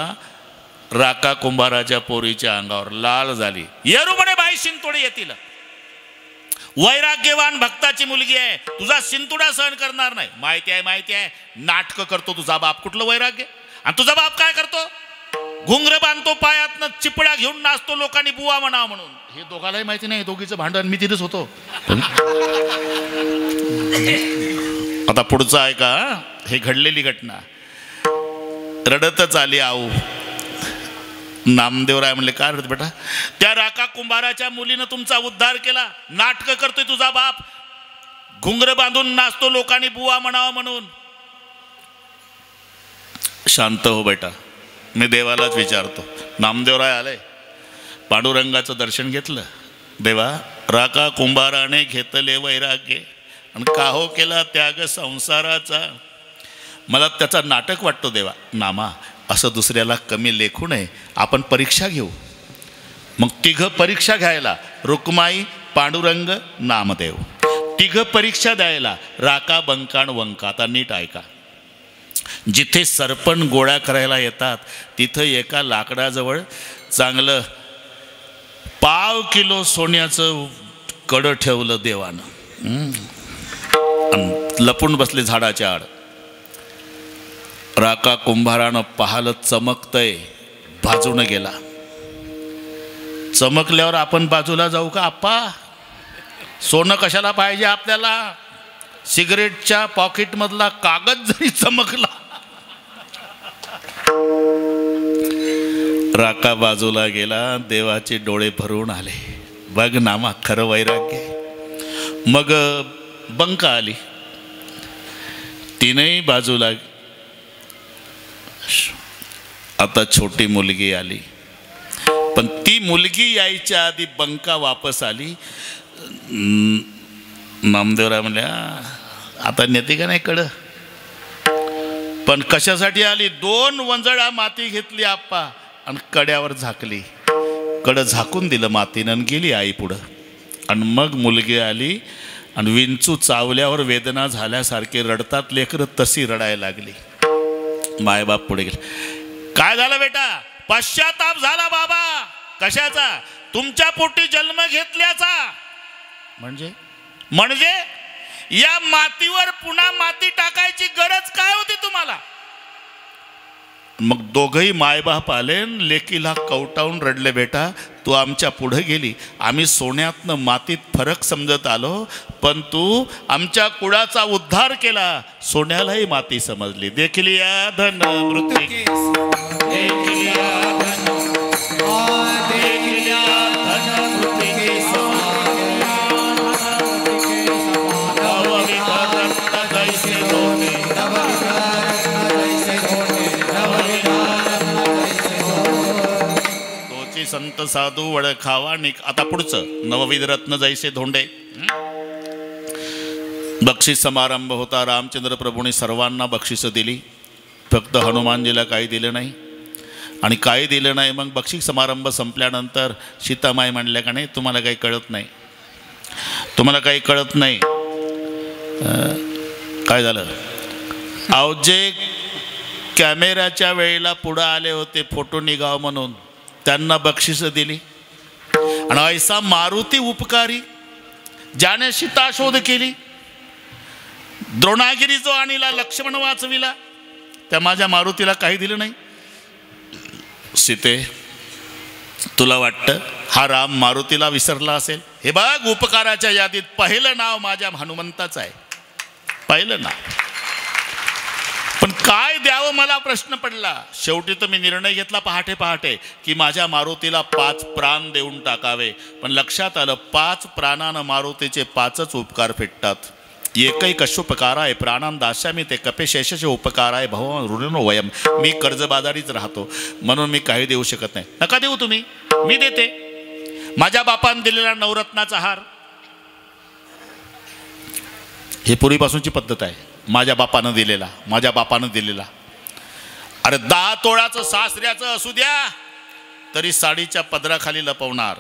राका कुंभाराच्या पोरीच्या अंगावर लाल झाली. येरू म्हणे बाई शिंतोडे येतील. वैराग्यवान भक्ताची मुलगी आहे, तुझा शिंतोडा सहन करणार नाही. माहिती आहे नाटकं करतो तुझा बाप. कुठलं वैराग्य? आणि तुझा बाप काय करतो? घुंगर बांधतो पायातनं, चिपड्या घेऊन नाचतो, लोकांनी बुवा म्हणावं म्हणून. हे दोघालाही माहिती नाही. दोघीचं भांडण. मी तिथेच होतो. आता पुढचं ऐका. हे घडलेली घटना. रडतच आली आऊ. नामदेवराय म्हणले, काय रडत बेटा? त्या राका कुंभाराच्या मुलीनं तुमचा उद्धार केला. नाटकं करतोय तुझा बाप, घुंगर बांधून नाचतो, लोकांनी बुवा म्हणावं म्हणून. शांत हो बेटा, मी देवालाच विचारतो. नामदेवराय आले, पांडुरंगाचं दर्शन घेतलं. देवा, राका कुंभाराने घेतले वैराग्य आणि काहो केला त्याग संसाराचा. मला त्याचा नाटक वाटतो देवा. नामा, असं दुसऱ्याला कमी लेखू नये. आपण परीक्षा घेऊ. मग तिघं परीक्षा घ्यायला, रुक्माई, पांडुरंग, नामदेव. तिघं परीक्षा द्यायला, राका, बंकाण, वंका. आता नीट ऐका. जिथे सरपण गोळ्या करायला येतात तिथं एका लाकडाजवळ चांगलं 1/2 किलो सोन्याचं कडं ठेवलं देवानं. लपून बसले झाडाच्या आड. राका कुंभारानं पाहिलं, चमकतय, बाजून गेला. चमकल्यावर आपण बाजूला जाऊ का आप्पा? सोनं कशाला पाहिजे आपल्याला? सिगरेटच्या पॉकेटमधला कागद जरी चमकला. राका बाजूला गेला. देवाचे डोळे भरून आले. बघ नामा, खरं वैराग्य. मग बंका आली. तिनेही बाजूला. आता छोटी मुलगी आली. पण ती मुलगी यायच्या आधी बंका वापस आली. नामदेवराय म्हणल्या, आता नेते का नाही कडं? पण कशासाठी आली? 2 वंजळा माती घेतली आप्पा आणि कड्यावर झाकली. कडं झाकून दिलं मातीनं आणि गेली आई पुढं. आणि मग मुलगी आली आणि विंचू चावल्यावर वेदना झाल्यासारखे रडतात लेकरं, तशी रडायला लागली. मायबाप पुढे गेले. काय झालं बेटा? पश्चाताप झाला बाबा. कशाचा? तुमच्या पोटी जन्म घेतल्याचा. म्हणजे या मातीवर पुन्हा माती टाकायची गरज काय होती तुम्हाला? मग दोघही मायबाप आले. लेकीला कवटावून रडले. बेटा, तू आमच्या पुढे गेली. आम्ही सोन्यातनं मातीत फरक समजत आलो, पण तू आमच्या कुळाचा उद्धार केला. सोन्यालाही माती समजली. देखली या धन मृत्यू, संत साधू वळखावा निक. आता पुढचं, नवविध रत्न जैसे धोंडे. बक्षीस समारंभ होता. रामचंद्र प्रभूंनी सर्वांना बक्षिसं दिली. फक्त हनुमानजीला काही दिलं नाही. आणि काही दिलं नाही. मग बक्षीस समारंभ संपल्यानंतर सीतामाई म्हणल्या का नाही, तुम्हाला काही कळत नाही, तुम्हाला काही कळत नाही. काय झालं? अवजे कॅमेऱ्याच्या वेळेला पुढं आले होते फोटो निघाव म्हणून, त्यांना बक्षिसं दिली. आणि ऐसा मारुती उपकारी, ज्याने सीता शोध केली, द्रोणागिरी जो आणीला, लक्ष्मण वाचविला, त्या माझ्या मारुतीला काही दिलं नाही. सीते, तुला वाटतं हा राम मारुतीला विसरला असेल? हे बघ, उपकाराच्या यादीत पहिलं नाव माझ्या हनुमंताचं आहे. पहिलं नाव. पण काय द्यावं मला प्रश्न पडला. शेवटी तर मी निर्णय घेतला पहाटे पहाटे की माझ्या मारुतीला 5 प्राण देऊन टाकावे. पण लक्षात आलं 5 प्राणानं मारुतीचे 5च उपकार फेटतात. एकही कशुपकाराय प्राणां दास्यामी ते कपेशेषचे उपकाराय भगवान ऋणनो वयम. मी कर्जबाजारीच राहतो म्हणून मी काही देऊ शकत नाही. नका देऊ तुम्ही, मी देते. माझ्या बापानं दिलेला नवरत्नाचा हार, हे पूर्वीपासूनची पद्धत आहे. माझ्या बापानं दिलेला. अरे 10 तोळाचं सासऱ्याचं असू द्या तरी साडीच्या पदराखाली लपवणार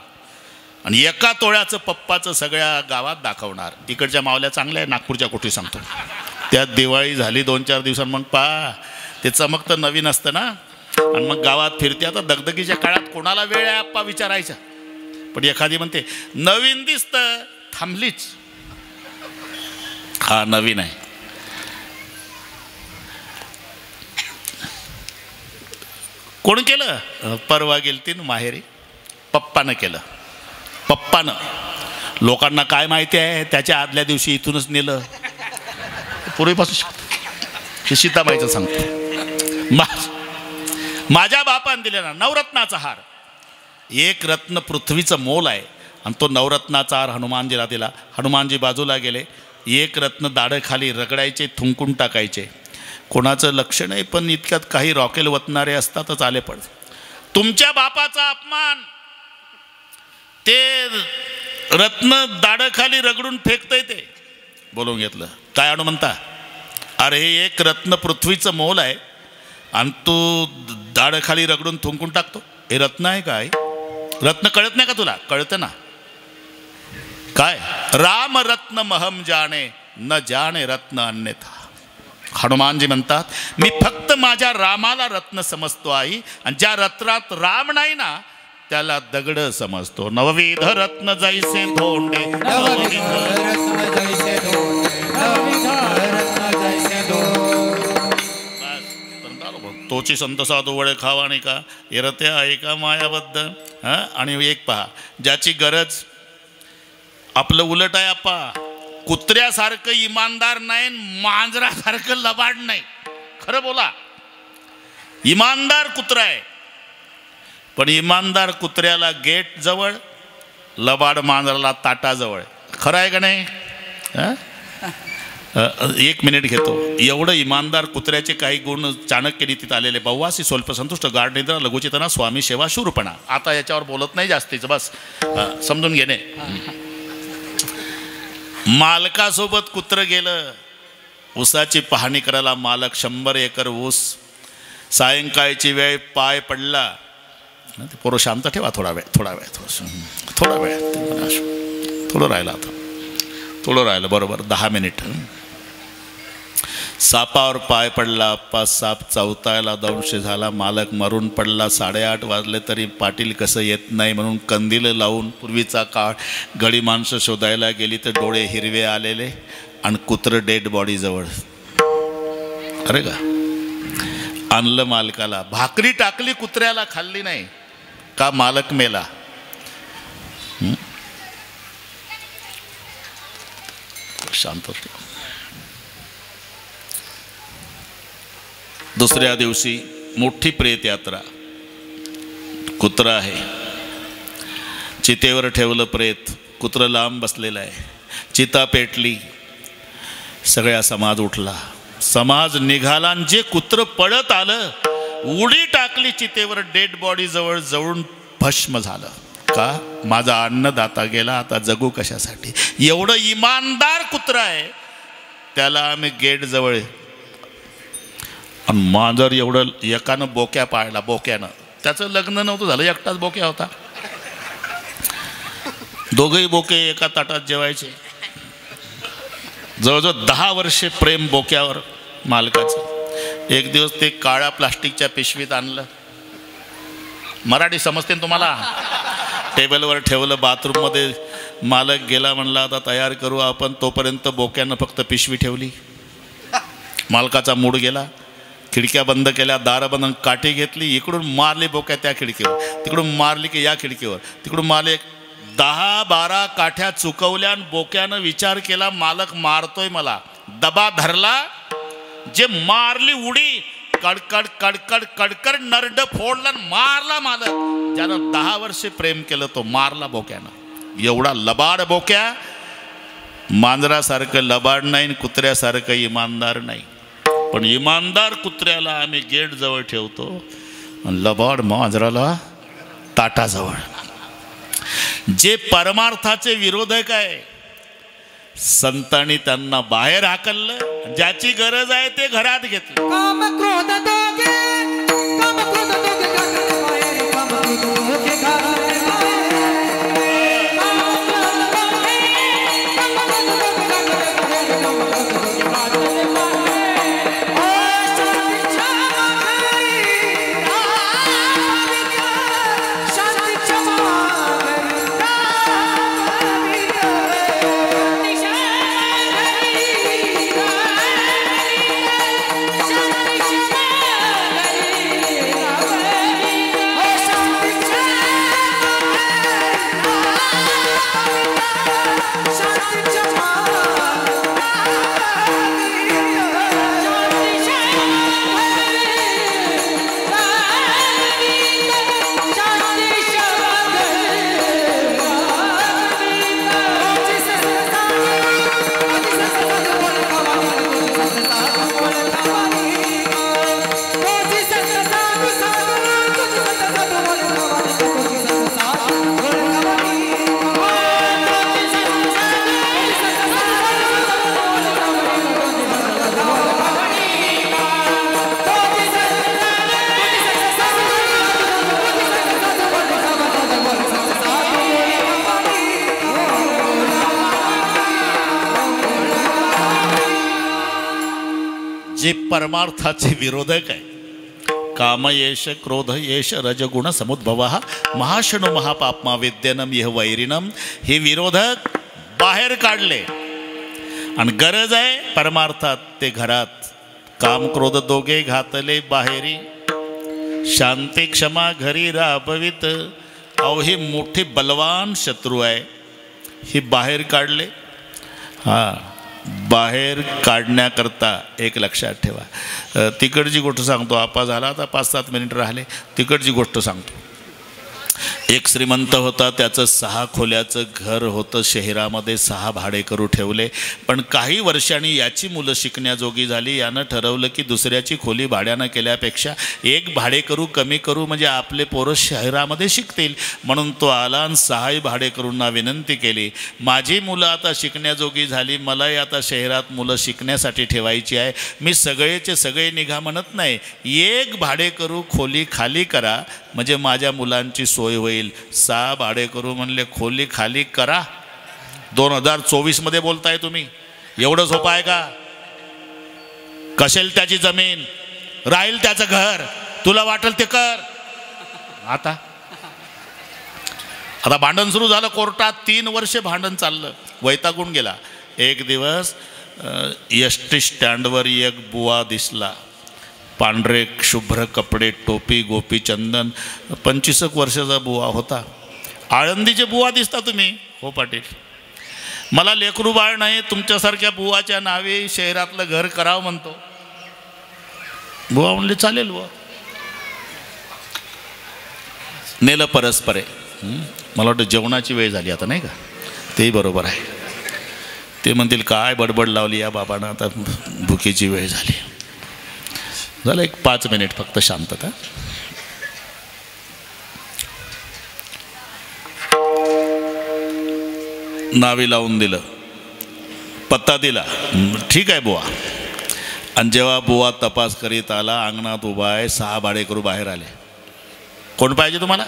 आणि 1 तोळ्याचं पप्पाचं सगळ्या गावात दाखवणार. इकडच्या मावल्या चांगल्या आहे, नागपूरच्या कोठी सांगतो. त्यात दिवाळी झाली 2-4 दिवसांत मग ते चमक तर नवीन असतं ना. आणि मग गावात फिरते. आता दगदगीच्या काळात कोणाला वेळ आहे आप्पा विचारायचा. पण एखादी म्हणते नवीन दिसतं, थांबलीच. हा नवीन आहे. कोण केलं? परवा गेलती ना माहेरी, पप्पानं केलं. लोकांना काय माहिती आहे, त्याच्या आदल्या दिवशी इथूनच नेलं. पूर्वीपासून सीताबाईचं सांगतो. माझ्या बापानं दिलेला नवरत्नाचा हार, 1 रत्न पृथ्वीचं मोल आहे. आणि तो नवरत्नाचा हार हनुमानजीला दिला. हनुमानजी बाजूला गेले. 1 रत्न दाढेखाली रगडायचे, थुंकून टाकायचे. कोणाचं लक्ष नाही, पण इतक्यात काही रॉकेल वतणारे असतातच आले. पण तुमच्या बापाचा अपमान, ते रत्न दाढेखाली रगडून फेकतंय. ते बोलून घेतलं. काय आणू म्हणता? अरे 1 रत्न पृथ्वीचं मोल आहे आणि तू दाढेखाली रगडून थुंकून टाकतो. हे रत्न आहे काय? रत्न कळत नाही का तुला? कळतं ना. काय राम रत्न महम जाणे न जाणे रत्न अन्यथा. हनुमानजी म्हणतात मी फक्त माझ्या रामाला रत्न समजतो आई, आणि ज्या रत्नात राम नाही ना त्याला दगड समजतो. नवविध रत्न जैसे धोंडे, तोची संत साधू वळे खावा नाही का, येरत्या आहे का मायाबद्ध. आणि एक पहा, ज्याची गरज आपलं उलट आहे आप्पा. कुत्र्यासारखं इमानदार नाही, मांजरासारखं लबाड नाही. खरं बोला, इमानदार कुत्रा आहे. पण इमानदार कुत्र्याला गेट जवळ, लबाड मांजराला ताटाजवळ. खरं आहे का नाही? 1 मिनिट घेतो. एवढं इमानदार कुत्र्याचे काही गुण चाणक्य नीतीत आलेले. बहुवासी स्वल्प संतुष्ट गाढनिद्रा लघुचेतना स्वामी सेवा शूरपणा. आता याच्यावर बोलत नाही जास्तीचं, बस समजून घेणे. मालकासोबत कुत्रं गेलं ऊसाची पाहणी करायला. मालक 100 एकर ऊस. सायंकाळची वेळ, पाय पडला. पोरं शांत ठेवा, थोडा वेळ थोडं राहिलं. आता थोडं राहिलं, बरोबर 10 मिनिट. सापावर पाय पडला. आप्पा साप चवतायला दंश झाला. मालक मरून पडला. 8:30 वाजले तरी पाटील कसं येत नाही म्हणून कंदील लावून, पूर्वीचा काळ, गडी माणसं शोधायला गेली तर डोळे हिरवे आलेले आणि कुत्रं डेड बॉडी जवळ. अरे का आणलं मालकाला. भाकरी टाकली कुत्र्याला, खाल्ली नाही का मालक मेला. शांत. दुसऱ्या दिवशी मोठी प्रेत यात्रा. कुत्रा आहे, चितेवर ठेवलं प्रेत. कुत्रं लांब बसलेलं आहे. चिता पेटली. सगळ्या समाज उठला. समाज निघाला आणि जे कुत्रं पळत आलं, उडी टाकली चितेवर. डेड बॉडी जवळ जळून भस्म झालं. का? माझा अन्नदाता गेला, आता जगू कशासाठी. एवढं इमानदार कुत्रा आहे, त्याला आम्ही गेट जवळ. आणि मांजर एवढं एकानं बोक्या पाळला. बोक्यानं, त्याचं लग्न नव्हतं झालं, एकटाच बोक्या होता. दोघंही बोके एका ताटात जेवायचे. जवळजवळ 10 वर्षे प्रेम बोक्यावर मालकाचं. एक दिवस ते काळ्या प्लास्टिकच्या पिशवीत आणलं. मराठी समजते ना तुम्हाला? टेबलवर ठेवलं. बाथरूममध्ये मालक गेला, म्हणला आता तयार करू आपण. तोपर्यंत बोक्यानं फक्त पिशवी ठेवली. मालकाचा मूड गेला. खिडक्या बंद केल्या, दारं बंद, काठी घेतली. इकडून मारली बोक्या त्या खिडकीवर, तिकडून मारली की या खिडकीवर, तिकडून मारले. 10-12 काठ्या चुकवल्या. बोक्यानं विचार केला मालक मारतोय मला. दबा धरला जे मारली उडी कडकड कडकड कडकड नरड फोडला मारला मालक. ज्यानं 10 वर्षे प्रेम केलं तो मारला बोक्यानं. एवढा लबाड बोक्या, मांजरासारखं लबाड नाही, कुत्र्यासारखं इमानदार नाही. पण इमानदार कुत्र्याला आम्ही गेट जवळ ठेवतो, लबाड मांजराला ताटाजवळ. जे परमार्थाचे विरोधक आहे संतांनी त्यांना बाहेर हाकललं. ज्याची गरज आहे ते घरात घेतलं. काम क्रोध दोघे, काम क्रोध दोघे घातले बाहेर, काम क्रोध दोघे घातले बाहेर. जे परमार्थाचे विरोधक आहे, काम येश क्रोध येश रजगुण समुद्भव महाशनो महापापमा विद्यनम यह वैरिनम. हे विरोधक बाहेर काढले आणि गरज आहे परमार्थात ते घरात. काम क्रोध दोघे घातले बाहेरी, शांती क्षमा घरी राबवित. अहो ही मोठी बलवान शत्रू आहे, ही बाहेर काढले. हां, बाहेर काढण्याकरता एक लक्षात ठेवा. तिकडची गोष्ट सांगतो. आपा झाला आता 5-7 मिनिट राहिले. तिकडची गोष्ट सांगतो. एक श्रीमंत होता, त्याचं 6 खोल्याचं घर होतं शहरामध्ये. 6 भाडेकरू ठेवले. पण काही वर्षांनी याची मुलं शिकण्याजोगी झाली. यानं ठरवलं की दुसऱ्याची खोली भाड्यानं केल्यापेक्षा एक भाडेकरू कमी करू, म्हणजे आपले पोरं शहरामध्ये शिकतील. म्हणून तो आला आणि 6 भाडेकरूंना विनंती केली, माझी मुलं आता शिकण्याजोगी झाली, मलाही आता शहरात मुलं शिकण्यासाठी ठेवायची आहे. मी सगळेचे सगळे निघा म्हणत नाही, एक भाडेकरू खोली खाली करा म्हणजे माझ्या मुलांची सोय होईल. 6 भाडेकरू म्हणले खोली खाली करा. 2024 बोलताय तुम्ही? एवढं सोपं आहे का? कशेल त्याची जमीन, राहील त्याचं घर, तुला वाटेल ते कर. आता भांडण सुरू झालं कोर्टात. 3 वर्षे भांडण चाललं, वैतागून गेला. एक दिवस एसटी स्टँडवर एक बुवा दिसला. पांढरे शुभ्र कपडे, टोपी, गोपी, चंदन. 25 वर्षाचा बुवा होता. आळंदीचे बुवा दिसता तुम्ही? हो पाटील, मला लेकरू बाळ नाही, तुमच्यासारख्या बुवाच्या नावे शहरातलं घर करावं म्हणतो. बुवा म्हणले चालेल बुवा. नेलं परस्परे. मला वाटतं जेवणाची वेळ झाली आता, नाही का? तेही बरोबर आहे. ते म्हणतील काय बडबड लावली या बाबांना, आता भुकेची वेळ झाली. झालं एक 5 मिनिट फक्त शांतता. नावी लावून दिलं, पत्ता दिला, ठीक आहे बुवा. आणि जेव्हा बुवा तपास करीत आला, अंगणात उभा आहे, 6 भाडेकरू बाहेर आले. कोण पाहिजे तुम्हाला?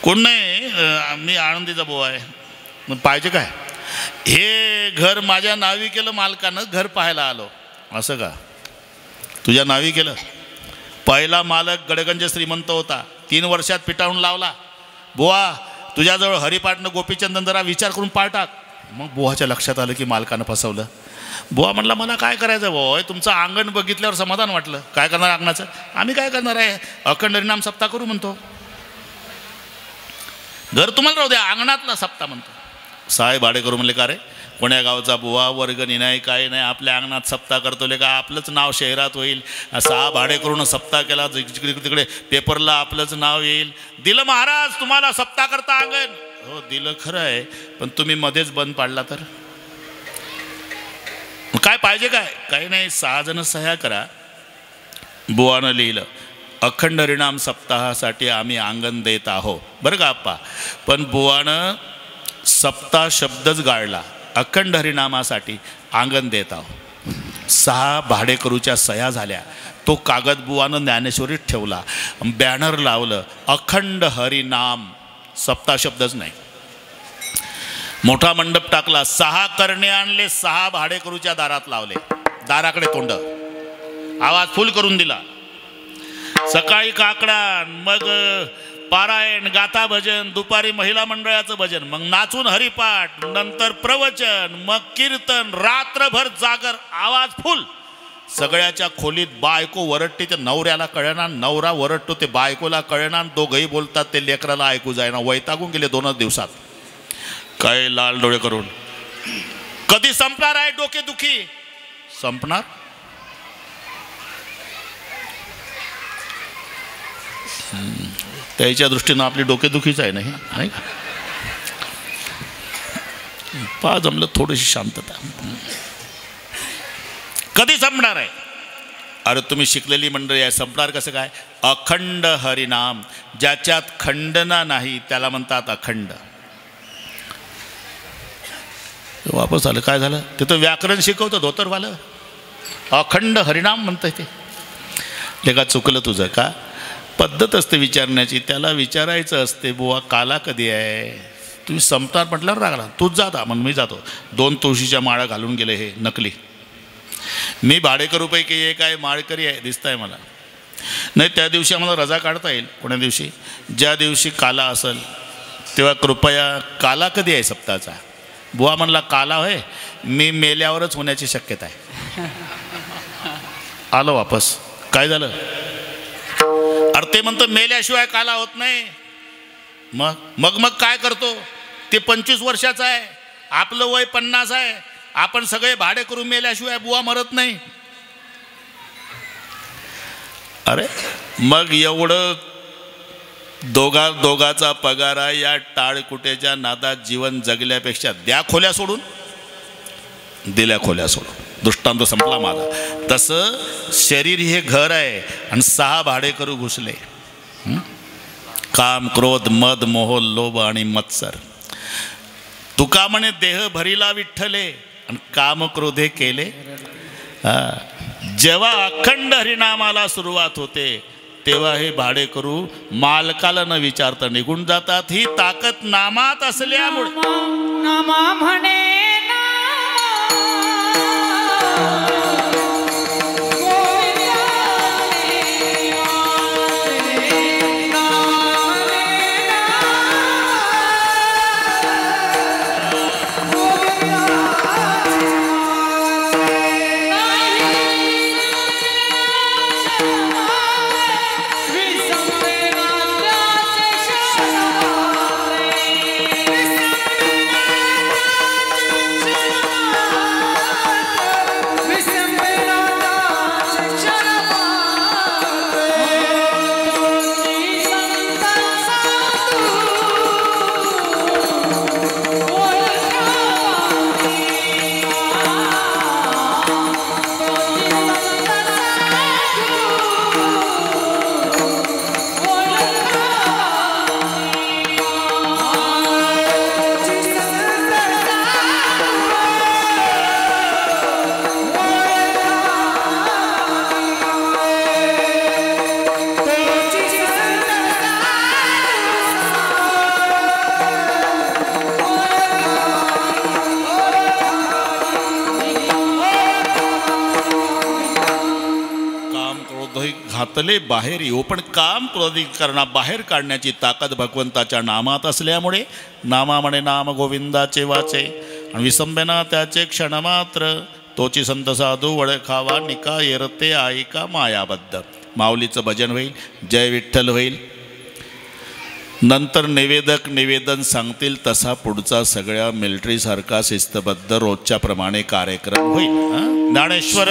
कोण नाही, मी आळंदीचा बुवा आहे. मग पाहिजे काय? हे घर माझ्या नावी केलं मालकानं, घर पाहायला आलो. असं का? तुझ्या नावी केलं? पहिला मालक गडगंज श्रीमंत होता, 3 वर्षात पिटाळून लावला. बुवा तुझ्याजवळ हरिपाठनं गोपीचंदन, जरा विचार करून पाळ टाक. मग बुवाच्या लक्षात आलं की मालकानं फसवलं. बुवा म्हणला मला काय करायचं बुवा, तुमचं अंगण बघितल्यावर समाधान वाटलं. काय करणार अंगणाचं? आम्ही काय करणार आहे, अखंड हरिनाम सप्ताह करू म्हणतो. घर तुम्हाला राहू द्या, अंगणातला सप्ताह म्हणतो. 6 भाडेकरू म्हणले का रे, कोण्या गावचा बुवा वर्गणी नाही काही नाही, आपल्या अंगणात सप्ताह करतोले का आपलंच नाव शहरात होईल, 6 भाडेकरून सप्ताह केला तिकडे पेपरला आपलंच नाव येईल. दिलं महाराज तुम्हाला सप्ताह करता अंगण, हो दिलं खरं आहे, पण तुम्ही मध्येच बंद पाडला तर काय पाहिजे काय? काही नाही, 6 जण सह्या करा. बुवानं लिहिलं अखंड हरिनाम सप्ताहासाठी आम्ही अंगण देत आहो बरं का आप्पा. पण बुवानं सप्ताह शब्दच गाळला, अखंड हरिनामासाठी अंगण देत आहो. 6 भाडेकरूच्या सह्या झाल्या. तो कागद बुवानं ज्ञानेश्वरीत ठेवला, बॅनर लावलं अखंड हरिनाम, सप्ताह शब्दच नाही. मोठा मंडप टाकला, 6 करणे आणले, 6 भाडेकरूच्या दारात लावले, दाराकडे तोंड, आवाज फुल करून दिला. सकाळी काकडा, मग पारायण, गाथा भजन, दुपारी महिला मंडळाचं भजन, मग नाचून हरिपाठ, नंतर प्रवचन, मग कीर्तन, रात्रभर जागर, आवाज फुल. सगळ्याच्या खोलीत बायको वरटते, ते नवऱ्याला कळेना, नवरा वरटतो ते बायकोला कळेना, दोघंही बोलतात ते लेकराला ऐकू जायना. वैतागून गेले 2च दिवसात. काय लाल डोळे करून. कधी संपणार आहे डोकेदुखी? संपणार. त्याच्या दृष्टीनं आपली डोकेदुखीच आहे नाही का? पा जमलं थोडीशी शांतता. कधी संपणार आहे? अरे तुम्ही शिकलेली मंडळी आहे, संपणार कसं काय? अखंड हरिनाम, ज्याच्यात खंडना नाही त्याला म्हणतात अखंड. वापस आलं, काय झालं? ते तर व्याकरण शिकवतं धोतरवालं, अखंड हरिनाम म्हणतं ते. ते का चुकलं तुझं का? पद्धत असते विचारण्याची, त्याला विचारायचं असते बुवा काला कधी आहे? तुम्ही संपणार म्हटल्यावर रागला, तूच जाता म्हणून मी जातो. 2 तुळशीच्या माळा घालून गेले हे नकली. मी भाडेकरूपैकी एक आहे, माळकरी आहे दिसत आहे मला. नाही त्या दिवशी आम्हाला रजा काढता येईल. कोण्या दिवशी? ज्या दिवशी काला असेल तेव्हा कृपया. काला कधी आहे सप्ताहाचा? बुवा म्हणला काला होय, मी मेल्यावरच होण्याची शक्यता आहे. आलो वापस. काय झालं? अरे ते म्हणतो मेल्याशिवाय काला होत नाही. मग मग मग काय करतो? ते 25 वर्षाचं आहे, आपलं वय 50 आहे, आपण सगळे भाडे करून मेल्याशिवाय बुवा मरत नाही. अरे मग एवढं दोघाचा पगार आहे, या टाळकुटेच्या नादात जीवन जगल्यापेक्षा द्या खोल्या सोडून, दिल्या खोल्या सोडून. दृष्टांत संपला माझा. तसं शरीर हे घर आहे आणि 6 भाडेकरू घुसले. काम, क्रोध, मद, मोह, लोभ आणि मत्सर. तुका म्हणे देह भरिला विठ्ठले आणि काम क्रोधे केले. जेव्हा अखंड हरिनामाला सुरुवात होते तेव्हा हे भाडेकरू मालकाला न विचारता निघून जातात. ही ताकद नामात असल्यामुळे. नामा म्हणे घातले बाहेर येऊ, पण काम क्रोधीकरणा बाहेर काढण्याची ताकद भगवंताच्या नामात असल्यामुळे. नामा म्हणे नाम गोविंदाचे वाचे आणि विसंबेना त्याचे क्षणमात्र. तोची संत साधू वळखावा निका येरते ऐका मायाबद्ध. माऊलीचं भजन होईल, जय विठ्ठल होईल. नंतर निवेदक निवेदन सांगतील तसा पुढचा सगळ्या मिलिटरीसारखा शिस्तबद्ध रोजच्या प्रमाणे कार्यक्रम होईल. ज्ञानेश्वर